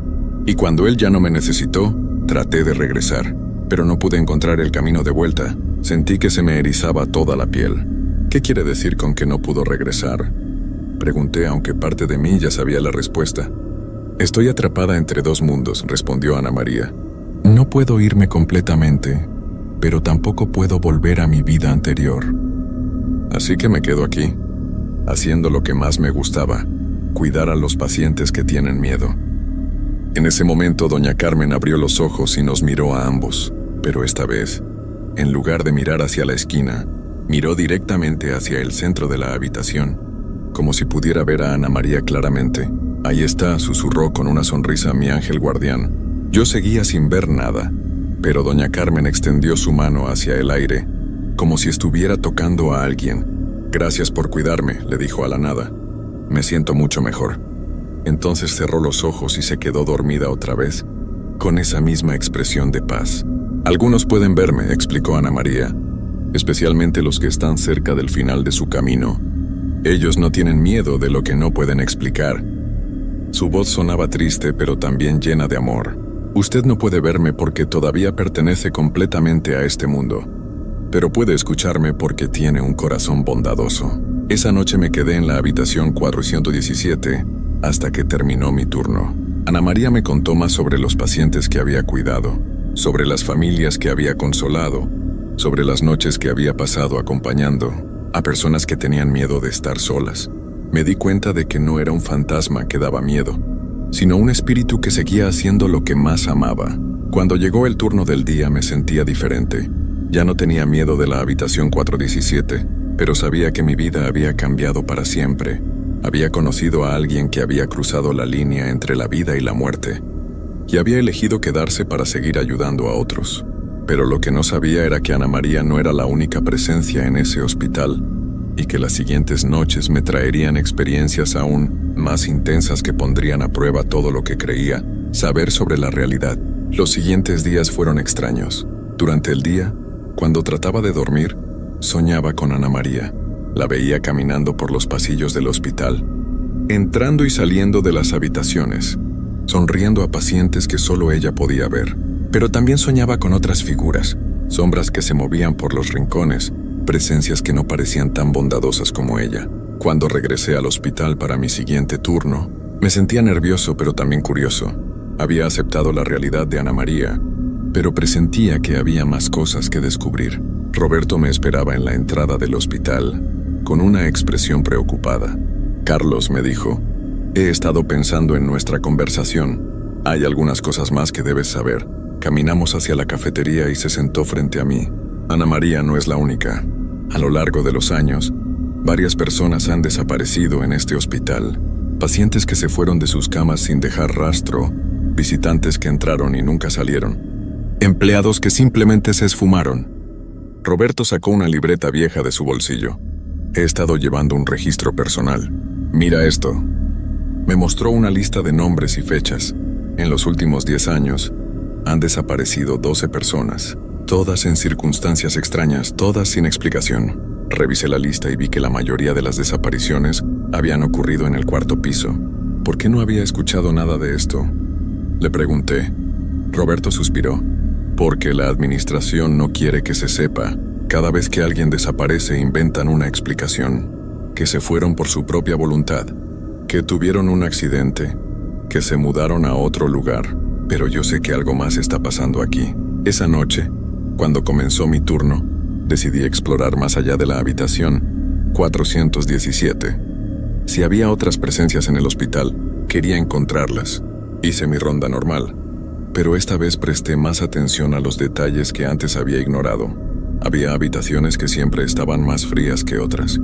y cuando él ya no me necesitó, traté de regresar, pero no pude encontrar el camino de vuelta. Sentí que se me erizaba toda la piel. ¿Qué quiere decir con que no pudo regresar?, pregunté, aunque parte de mí ya sabía la respuesta. Estoy atrapada entre dos mundos, respondió Ana María. No puedo irme completamente, pero tampoco puedo volver a mi vida anterior. Así que me quedo aquí, haciendo lo que más me gustaba, cuidar a los pacientes que tienen miedo. En ese momento, doña Carmen abrió los ojos y nos miró a ambos, pero esta vez, en lugar de mirar hacia la esquina, miró directamente hacia el centro de la habitación, como si pudiera ver a Ana María claramente. Ahí está, susurró con una sonrisa mi ángel guardián. Yo seguía sin ver nada, pero doña Carmen extendió su mano hacia el aire, como si estuviera tocando a alguien. Gracias por cuidarme, le dijo a la nada. Me siento mucho mejor. Entonces cerró los ojos y se quedó dormida otra vez, con esa misma expresión de paz. Algunos pueden verme, explicó Ana María, especialmente los que están cerca del final de su camino. Ellos no tienen miedo de lo que no pueden explicar. Su voz sonaba triste, pero también llena de amor. Usted no puede verme porque todavía pertenece completamente a este mundo, pero puede escucharme porque tiene un corazón bondadoso. Esa noche me quedé en la habitación 417 hasta que terminó mi turno. Ana María me contó más sobre los pacientes que había cuidado, sobre las familias que había consolado, sobre las noches que había pasado acompañando a personas que tenían miedo de estar solas. Me di cuenta de que no era un fantasma que daba miedo, sino un espíritu que seguía haciendo lo que más amaba. Cuando llegó el turno del día me sentía diferente. Ya no tenía miedo de la habitación 417, pero sabía que mi vida había cambiado para siempre. Había conocido a alguien que había cruzado la línea entre la vida y la muerte, y había elegido quedarse para seguir ayudando a otros. Pero lo que no sabía era que Ana María no era la única presencia en ese hospital, y que las siguientes noches me traerían experiencias aún más intensas que pondrían a prueba todo lo que creía saber sobre la realidad. Los siguientes días fueron extraños. Durante el día, cuando trataba de dormir, soñaba con Ana María. La veía caminando por los pasillos del hospital, entrando y saliendo de las habitaciones, sonriendo a pacientes que solo ella podía ver. Pero también soñaba con otras figuras, sombras que se movían por los rincones, presencias que no parecían tan bondadosas como ella. Cuando regresé al hospital para mi siguiente turno, me sentía nervioso pero también curioso. Había aceptado la realidad de Ana María, pero presentía que había más cosas que descubrir. Roberto me esperaba en la entrada del hospital, con una expresión preocupada. Carlos, me dijo, he estado pensando en nuestra conversación. Hay algunas cosas más que debes saber. Caminamos hacia la cafetería y se sentó frente a mí. Ana María no es la única. A lo largo de los años, varias personas han desaparecido en este hospital. Pacientes que se fueron de sus camas sin dejar rastro, visitantes que entraron y nunca salieron, empleados que simplemente se esfumaron. Roberto sacó una libreta vieja de su bolsillo. He estado llevando un registro personal. Mira esto. Me mostró una lista de nombres y fechas. En los últimos 10 años, han desaparecido 12 personas. Todas en circunstancias extrañas, todas sin explicación. Revisé la lista y vi que la mayoría de las desapariciones habían ocurrido en el 4º piso. ¿Por qué no había escuchado nada de esto?, le pregunté. Roberto suspiró. Porque la administración no quiere que se sepa. Cada vez que alguien desaparece inventan una explicación, que se fueron por su propia voluntad, que tuvieron un accidente, que se mudaron a otro lugar, pero yo sé que algo más está pasando aquí. Esa noche, cuando comenzó mi turno, decidí explorar más allá de la habitación 417. Si había otras presencias en el hospital, quería encontrarlas. Hice mi ronda normal, pero esta vez presté más atención a los detalles que antes había ignorado. Había habitaciones que siempre estaban más frías que otras,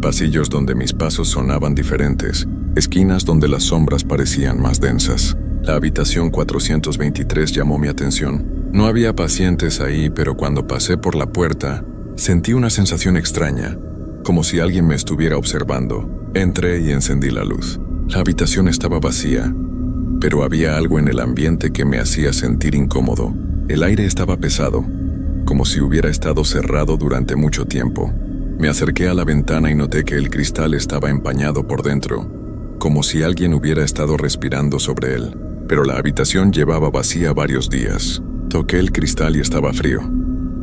pasillos donde mis pasos sonaban diferentes, esquinas donde las sombras parecían más densas. La habitación 423 llamó mi atención. No había pacientes ahí, pero cuando pasé por la puerta, sentí una sensación extraña, como si alguien me estuviera observando. Entré y encendí la luz. La habitación estaba vacía, pero había algo en el ambiente que me hacía sentir incómodo. El aire estaba pesado, como si hubiera estado cerrado durante mucho tiempo. Me acerqué a la ventana y noté que el cristal estaba empañado por dentro, como si alguien hubiera estado respirando sobre él. Pero la habitación llevaba vacía varios días. Toqué el cristal y estaba frío,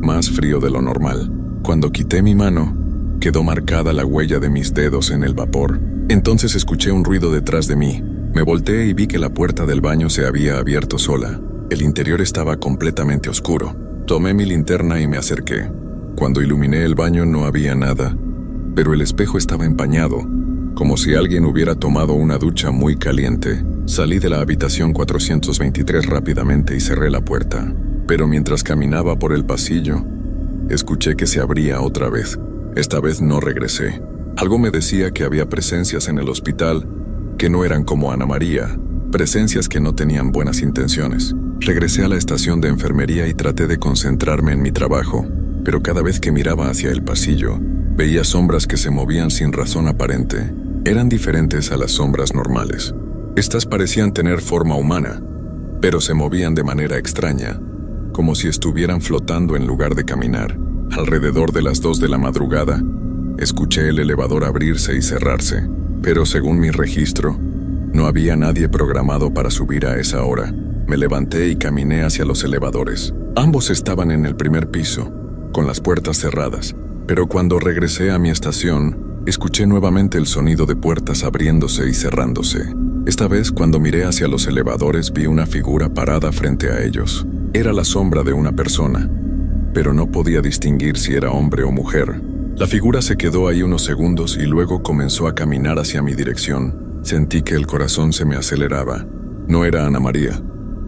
más frío de lo normal. Cuando quité mi mano, quedó marcada la huella de mis dedos en el vapor. Entonces escuché un ruido detrás de mí. Me volteé y vi que la puerta del baño se había abierto sola. El interior estaba completamente oscuro. Tomé mi linterna y me acerqué. Cuando iluminé el baño no había nada, pero el espejo estaba empañado, como si alguien hubiera tomado una ducha muy caliente. Salí de la habitación 423 rápidamente y cerré la puerta. Pero mientras caminaba por el pasillo, escuché que se abría otra vez. Esta vez no regresé. Algo me decía que había presencias en el hospital que no eran como Ana María, presencias que no tenían buenas intenciones. Regresé a la estación de enfermería y traté de concentrarme en mi trabajo, pero cada vez que miraba hacia el pasillo, veía sombras que se movían sin razón aparente. Eran diferentes a las sombras normales. Estas parecían tener forma humana, pero se movían de manera extraña, como si estuvieran flotando en lugar de caminar. Alrededor de las 2 de la madrugada, escuché el elevador abrirse y cerrarse, pero según mi registro, no había nadie programado para subir a esa hora. Me levanté y caminé hacia los elevadores. Ambos estaban en el primer piso, con las puertas cerradas, pero cuando regresé a mi estación, escuché nuevamente el sonido de puertas abriéndose y cerrándose. Esta vez, cuando miré hacia los elevadores, vi una figura parada frente a ellos. Era la sombra de una persona, pero no podía distinguir si era hombre o mujer. La figura se quedó ahí unos segundos y luego comenzó a caminar hacia mi dirección. Sentí que el corazón se me aceleraba. No era Ana María.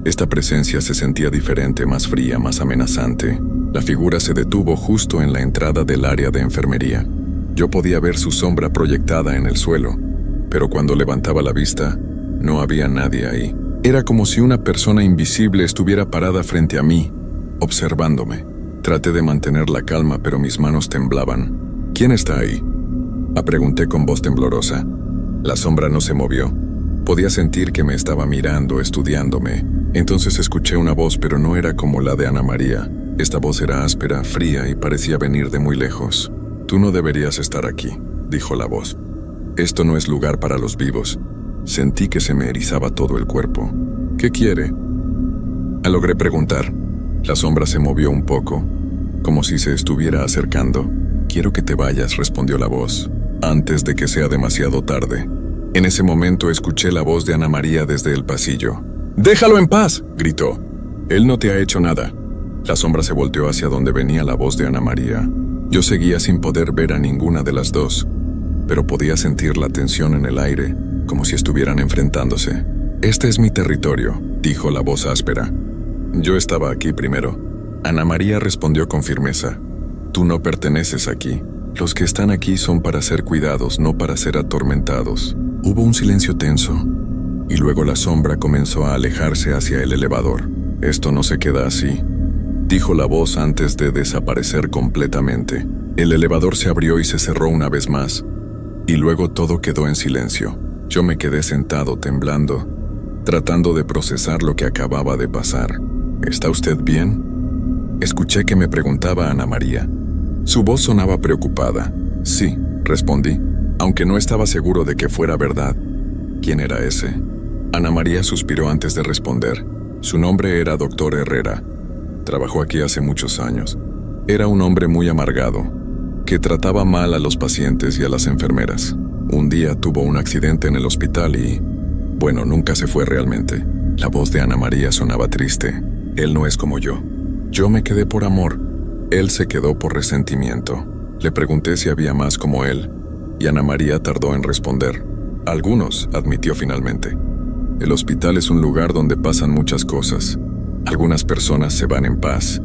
Esta presencia se sentía diferente, más fría, más amenazante. La figura se detuvo justo en la entrada del área de enfermería. Yo podía ver su sombra proyectada en el suelo, pero cuando levantaba la vista, no había nadie ahí. Era como si una persona invisible estuviera parada frente a mí, observándome. Traté de mantener la calma, pero mis manos temblaban. ¿Quién está ahí?, pregunté con voz temblorosa. La sombra no se movió. Podía sentir que me estaba mirando, estudiándome. Entonces escuché una voz, pero no era como la de Ana María. Esta voz era áspera, fría y parecía venir de muy lejos. «Tú no deberías estar aquí», dijo la voz. «Esto no es lugar para los vivos». Sentí que se me erizaba todo el cuerpo. «¿Qué quiere?», logré preguntar. La sombra se movió un poco, como si se estuviera acercando. «Quiero que te vayas», respondió la voz, «antes de que sea demasiado tarde». En ese momento escuché la voz de Ana María desde el pasillo. «¡Déjalo en paz!», gritó. «Él no te ha hecho nada». La sombra se volteó hacia donde venía la voz de Ana María. Yo seguía sin poder ver a ninguna de las dos, pero podía sentir la tensión en el aire, como si estuvieran enfrentándose. «Este es mi territorio», dijo la voz áspera. «Yo estaba aquí primero». Ana María respondió con firmeza. «Tú no perteneces aquí. Los que están aquí son para ser cuidados, no para ser atormentados». Hubo un silencio tenso, y luego la sombra comenzó a alejarse hacia el elevador. «Esto no se queda así», dijo la voz antes de desaparecer completamente. El elevador se abrió y se cerró una vez más, y luego todo quedó en silencio. Yo me quedé sentado temblando, tratando de procesar lo que acababa de pasar. «¿Está usted bien?», escuché que me preguntaba Ana María. Su voz sonaba preocupada. «Sí», respondí, aunque no estaba seguro de que fuera verdad. «¿Quién era ese?». Ana María suspiró antes de responder. Su nombre era Dr. Herrera. Trabajó aquí hace muchos años. Era un hombre muy amargado, que trataba mal a los pacientes y a las enfermeras. Un día tuvo un accidente en el hospital y, bueno, nunca se fue realmente. La voz de Ana María sonaba triste. Él no es como yo. Yo me quedé por amor. Él se quedó por resentimiento. Le pregunté si había más como él, y Ana María tardó en responder. Algunos, admitió finalmente. El hospital es un lugar donde pasan muchas cosas. Algunas personas se van en paz.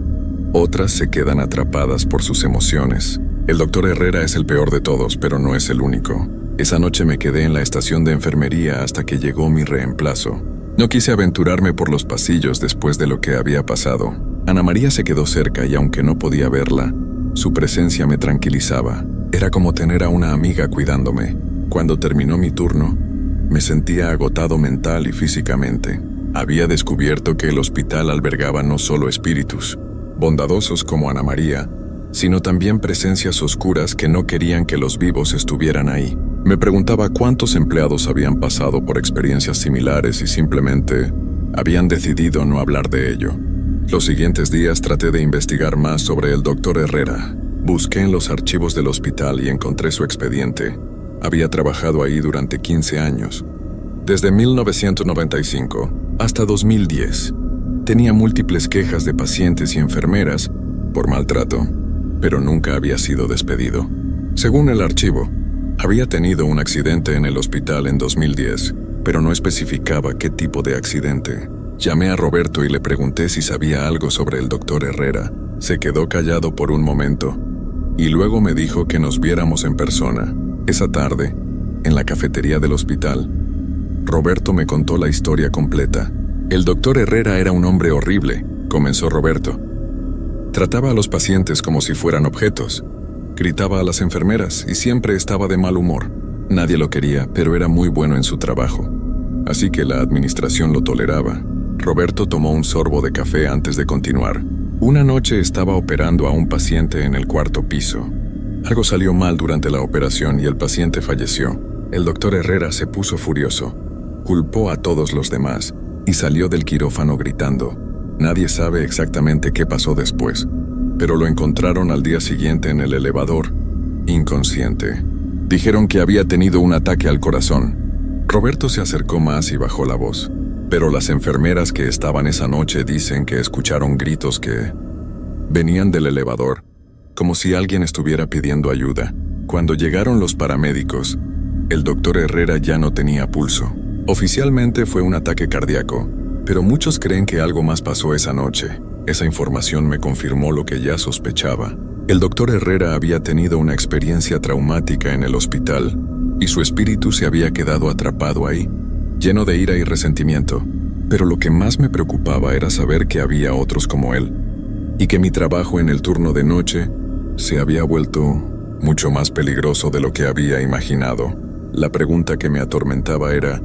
Otras se quedan atrapadas por sus emociones. El doctor Herrera es el peor de todos, pero no es el único. Esa noche me quedé en la estación de enfermería hasta que llegó mi reemplazo. No quise aventurarme por los pasillos después de lo que había pasado. Ana María se quedó cerca y aunque no podía verla, su presencia me tranquilizaba. Era como tener a una amiga cuidándome. Cuando terminó mi turno, me sentía agotado mental y físicamente. Había descubierto que el hospital albergaba no solo espíritus bondadosos como Ana María, sino también presencias oscuras que no querían que los vivos estuvieran ahí. Me preguntaba cuántos empleados habían pasado por experiencias similares y simplemente habían decidido no hablar de ello. Los siguientes días traté de investigar más sobre el doctor Herrera. Busqué en los archivos del hospital y encontré su expediente. Había trabajado ahí durante 15 años, desde 1995 hasta 2010. Tenía múltiples quejas de pacientes y enfermeras por maltrato, pero nunca había sido despedido. Según el archivo, había tenido un accidente en el hospital en 2010, pero no especificaba qué tipo de accidente. Llamé a Roberto y le pregunté si sabía algo sobre el doctor Herrera. Se quedó callado por un momento, y luego me dijo que nos viéramos en persona. Esa tarde, en la cafetería del hospital, Roberto me contó la historia completa. El doctor Herrera era un hombre horrible, comenzó Roberto. Trataba a los pacientes como si fueran objetos. Gritaba a las enfermeras y siempre estaba de mal humor. Nadie lo quería, pero era muy bueno en su trabajo. Así que la administración lo toleraba. Roberto tomó un sorbo de café antes de continuar. Una noche estaba operando a un paciente en el 4º piso. Algo salió mal durante la operación y el paciente falleció. El doctor Herrera se puso furioso. Culpó a todos los demás y salió del quirófano gritando. Nadie sabe exactamente qué pasó después, pero lo encontraron al día siguiente en el elevador, inconsciente. Dijeron que había tenido un ataque al corazón. Roberto se acercó más y bajó la voz, pero las enfermeras que estaban esa noche dicen que escucharon gritos que venían del elevador, como si alguien estuviera pidiendo ayuda. Cuando llegaron los paramédicos, el doctor Herrera ya no tenía pulso. Oficialmente fue un ataque cardíaco, pero muchos creen que algo más pasó esa noche. Esa información me confirmó lo que ya sospechaba. El doctor Herrera había tenido una experiencia traumática en el hospital, y su espíritu se había quedado atrapado ahí, lleno de ira y resentimiento. Pero lo que más me preocupaba era saber que había otros como él, y que mi trabajo en el turno de noche se había vuelto mucho más peligroso de lo que había imaginado. La pregunta que me atormentaba era,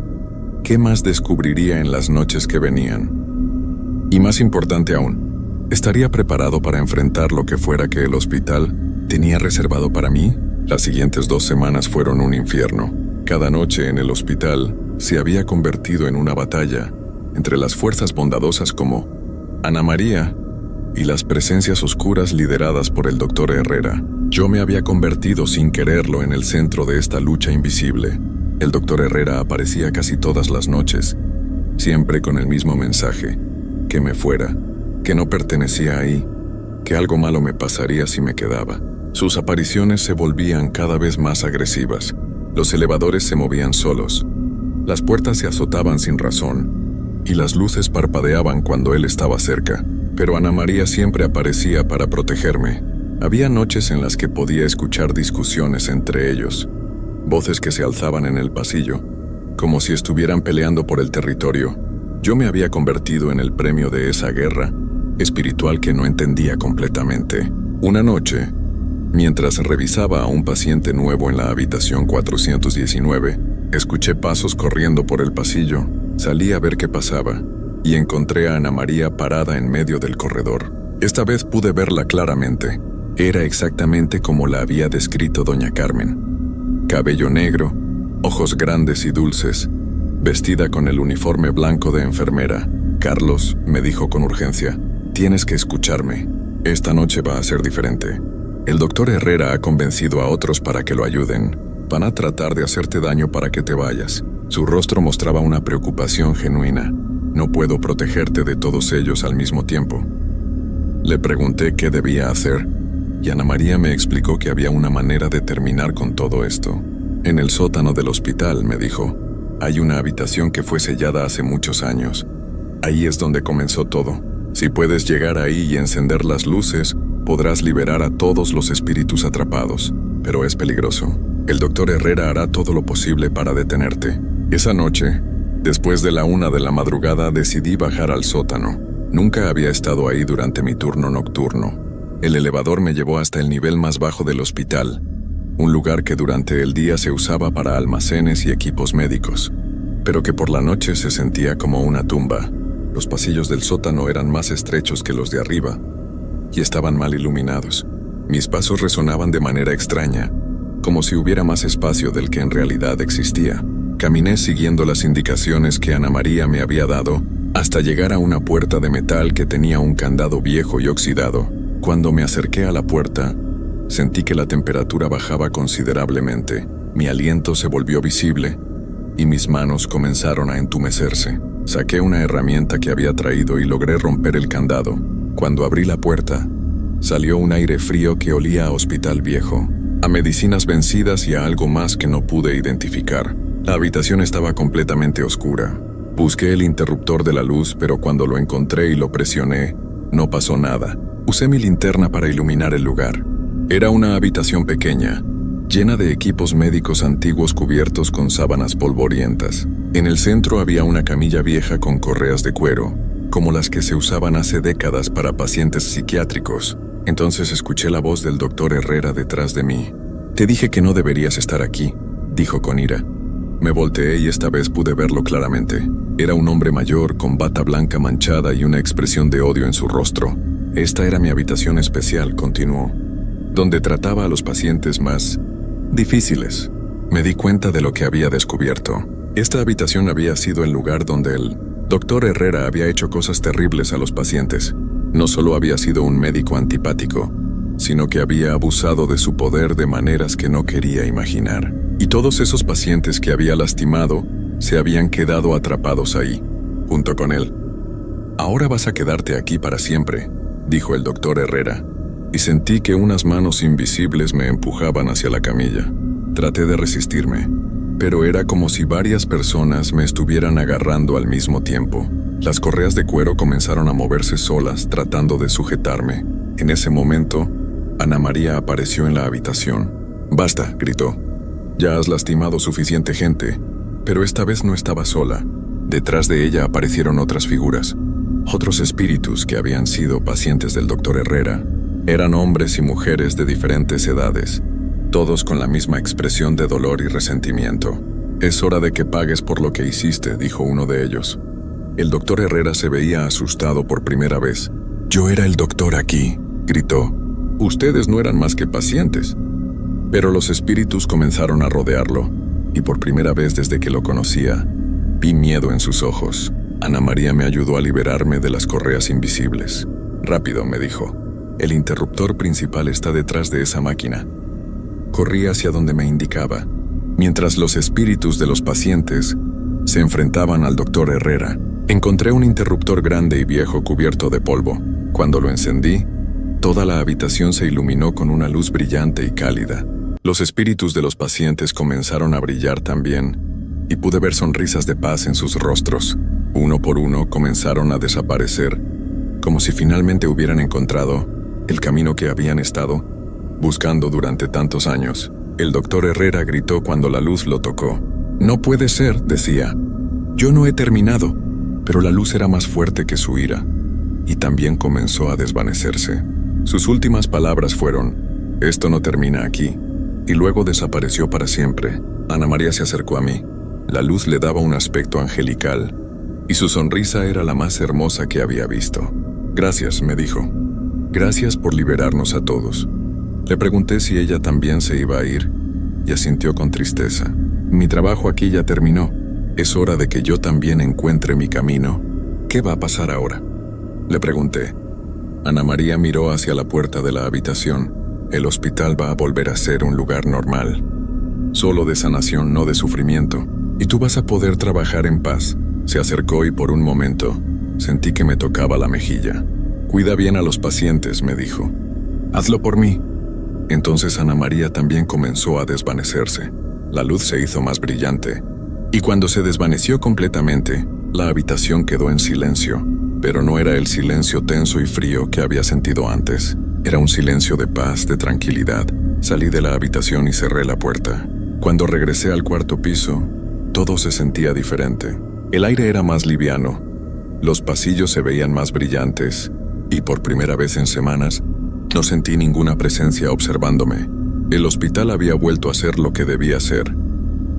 ¿qué más descubriría en las noches que venían? Y más importante aún, ¿estaría preparado para enfrentar lo que fuera que el hospital tenía reservado para mí? Las siguientes 2 semanas fueron un infierno. Cada noche en el hospital se había convertido en una batalla entre las fuerzas bondadosas como Ana María y las presencias oscuras lideradas por el doctor Herrera. Yo me había convertido sin quererlo en el centro de esta lucha invisible. El doctor Herrera aparecía casi todas las noches, siempre con el mismo mensaje: que me fuera, que no pertenecía ahí, que algo malo me pasaría si me quedaba. Sus apariciones se volvían cada vez más agresivas. Los elevadores se movían solos, las puertas se azotaban sin razón, y las luces parpadeaban cuando él estaba cerca. Pero Ana María siempre aparecía para protegerme. Había noches en las que podía escuchar discusiones entre ellos, voces que se alzaban en el pasillo, como si estuvieran peleando por el territorio. Yo me había convertido en el premio de esa guerra espiritual que no entendía completamente. Una noche, mientras revisaba a un paciente nuevo en la habitación 419, escuché pasos corriendo por el pasillo. Salí a ver qué pasaba y encontré a Ana María parada en medio del corredor. Esta vez pude verla claramente. Era exactamente como la había descrito doña Carmen. Cabello negro, ojos grandes y dulces, vestida con el uniforme blanco de enfermera. «Carlos», me dijo con urgencia, «tienes que escucharme. Esta noche va a ser diferente. El doctor Herrera ha convencido a otros para que lo ayuden. Van a tratar de hacerte daño para que te vayas. Su rostro mostraba una preocupación genuina. No puedo protegerte de todos ellos al mismo tiempo. Le pregunté qué debía hacer, y Ana María me explicó que había una manera de terminar con todo esto. En el sótano del hospital, me dijo, hay una habitación que fue sellada hace muchos años. Ahí es donde comenzó todo. Si puedes llegar ahí y encender las luces, podrás liberar a todos los espíritus atrapados, pero es peligroso. El doctor Herrera hará todo lo posible para detenerte. Esa noche, después de la 1 de la madrugada, decidí bajar al sótano. Nunca había estado ahí durante mi turno nocturno. El elevador me llevó hasta el nivel más bajo del hospital, un lugar que durante el día se usaba para almacenes y equipos médicos, pero que por la noche se sentía como una tumba. Los pasillos del sótano eran más estrechos que los de arriba, y estaban mal iluminados. Mis pasos resonaban de manera extraña, como si hubiera más espacio del que en realidad existía. Caminé siguiendo las indicaciones que Ana María me había dado, hasta llegar a una puerta de metal que tenía un candado viejo y oxidado. Cuando me acerqué a la puerta, sentí que la temperatura bajaba considerablemente, mi aliento se volvió visible, y mis manos comenzaron a entumecerse. Saqué una herramienta que había traído y logré romper el candado. Cuando abrí la puerta, salió un aire frío que olía a hospital viejo, a medicinas vencidas y a algo más que no pude identificar. La habitación estaba completamente oscura. Busqué el interruptor de la luz, pero cuando lo encontré y lo presioné, no pasó nada. Usé mi linterna para iluminar el lugar. Era una habitación pequeña, llena de equipos médicos antiguos cubiertos con sábanas polvorientas. En el centro había una camilla vieja con correas de cuero, como las que se usaban hace décadas para pacientes psiquiátricos. Entonces escuché la voz del doctor Herrera detrás de mí. «Te dije que no deberías estar aquí», dijo con ira. Me volteé y esta vez pude verlo claramente. Era un hombre mayor con bata blanca manchada y una expresión de odio en su rostro. «Esta era mi habitación especial», continuó, «donde trataba a los pacientes más difíciles». Me di cuenta de lo que había descubierto. Esta habitación había sido el lugar donde el doctor Herrera había hecho cosas terribles a los pacientes. No solo había sido un médico antipático, sino que había abusado de su poder de maneras que no quería imaginar. Y todos esos pacientes que había lastimado se habían quedado atrapados ahí, junto con él. «Ahora vas a quedarte aquí para siempre», dijo el doctor Herrera, y sentí que unas manos invisibles me empujaban hacia la camilla. Traté de resistirme, pero era como si varias personas me estuvieran agarrando al mismo tiempo. Las correas de cuero comenzaron a moverse solas, tratando de sujetarme. En ese momento, Ana María apareció en la habitación. «Basta», gritó. «Ya has lastimado suficiente gente». Pero esta vez no estaba sola. Detrás de ella aparecieron otras figuras. Otros espíritus que habían sido pacientes del doctor Herrera. Eran hombres y mujeres de diferentes edades, todos con la misma expresión de dolor y resentimiento. «Es hora de que pagues por lo que hiciste», dijo uno de ellos. El doctor Herrera se veía asustado por primera vez. «Yo era el doctor aquí», gritó. «Ustedes no eran más que pacientes». Pero los espíritus comenzaron a rodearlo, y por primera vez desde que lo conocía, vi miedo en sus ojos. Ana María me ayudó a liberarme de las correas invisibles. «Rápido», me dijo. «El interruptor principal está detrás de esa máquina». Corrí hacia donde me indicaba, mientras los espíritus de los pacientes se enfrentaban al doctor Herrera. Encontré un interruptor grande y viejo cubierto de polvo. Cuando lo encendí, toda la habitación se iluminó con una luz brillante y cálida. Los espíritus de los pacientes comenzaron a brillar también, y pude ver sonrisas de paz en sus rostros. Uno por uno comenzaron a desaparecer, como si finalmente hubieran encontrado el camino que habían estado buscando durante tantos años. El doctor Herrera gritó cuando la luz lo tocó. «No puede ser», decía. «Yo no he terminado». Pero la luz era más fuerte que su ira, y también comenzó a desvanecerse. Sus últimas palabras fueron: «Esto no termina aquí», y luego desapareció para siempre. Ana María se acercó a mí. La luz le daba un aspecto angelical, y su sonrisa era la más hermosa que había visto. «Gracias», me dijo. «Gracias por liberarnos a todos». Le pregunté si ella también se iba a ir, y asintió con tristeza. «Mi trabajo aquí ya terminó. Es hora de que yo también encuentre mi camino». «¿Qué va a pasar ahora?», le pregunté. Ana María miró hacia la puerta de la habitación. El hospital va a volver a ser un lugar normal. Solo de sanación, no de sufrimiento. Y tú vas a poder trabajar en paz. Se acercó y por un momento sentí que me tocaba la mejilla. Cuida bien a los pacientes, me dijo. Hazlo por mí. Entonces Ana María también comenzó a desvanecerse. La luz se hizo más brillante. Y cuando se desvaneció completamente, la habitación quedó en silencio. Pero no era el silencio tenso y frío que había sentido antes. Era un silencio de paz, de tranquilidad. Salí de la habitación y cerré la puerta. Cuando regresé al cuarto piso, todo se sentía diferente. El aire era más liviano. Los pasillos se veían más brillantes. Y por primera vez en semanas, no sentí ninguna presencia observándome. El hospital había vuelto a ser lo que debía ser.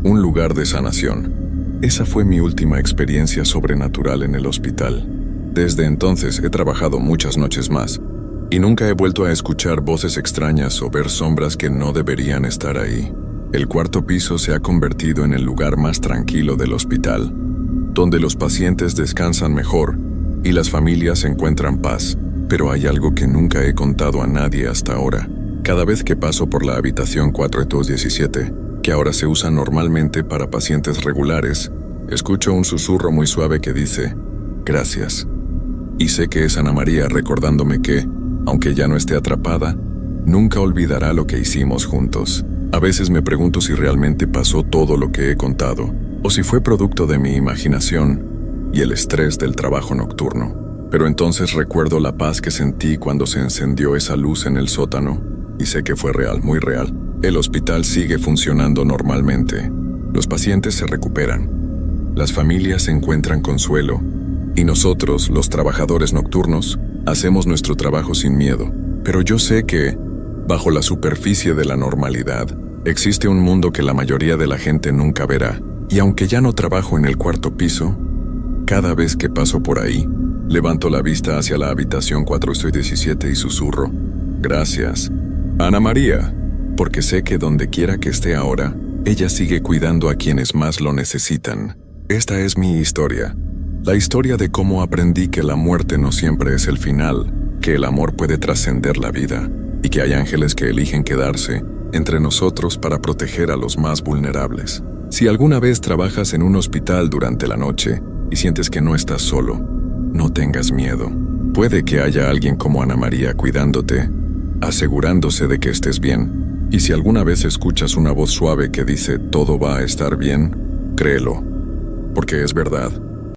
Un lugar de sanación. Esa fue mi última experiencia sobrenatural en el hospital. Desde entonces he trabajado muchas noches más, y nunca he vuelto a escuchar voces extrañas o ver sombras que no deberían estar ahí. El cuarto piso se ha convertido en el lugar más tranquilo del hospital, donde los pacientes descansan mejor y las familias encuentran paz. Pero hay algo que nunca he contado a nadie hasta ahora. Cada vez que paso por la habitación 417, que ahora se usa normalmente para pacientes regulares, escucho un susurro muy suave que dice, gracias. Y sé que es Ana María recordándome que, aunque ya no esté atrapada, nunca olvidará lo que hicimos juntos. A veces me pregunto si realmente pasó todo lo que he contado, o si fue producto de mi imaginación y el estrés del trabajo nocturno. Pero entonces recuerdo la paz que sentí cuando se encendió esa luz en el sótano, y sé que fue real, muy real. El hospital sigue funcionando normalmente. Los pacientes se recuperan. Las familias encuentran consuelo. Y nosotros, los trabajadores nocturnos, hacemos nuestro trabajo sin miedo. Pero yo sé que, bajo la superficie de la normalidad, existe un mundo que la mayoría de la gente nunca verá. Y aunque ya no trabajo en el cuarto piso, cada vez que paso por ahí, levanto la vista hacia la habitación 417 y susurro, gracias, Ana María, porque sé que donde quiera que esté ahora, ella sigue cuidando a quienes más lo necesitan. Esta es mi historia. La historia de cómo aprendí que la muerte no siempre es el final, que el amor puede trascender la vida y que hay ángeles que eligen quedarse entre nosotros para proteger a los más vulnerables. Si alguna vez trabajas en un hospital durante la noche y sientes que no estás solo, no tengas miedo. Puede que haya alguien como Ana María cuidándote, asegurándose de que estés bien. Y si alguna vez escuchas una voz suave que dice todo va a estar bien, créelo, porque es verdad.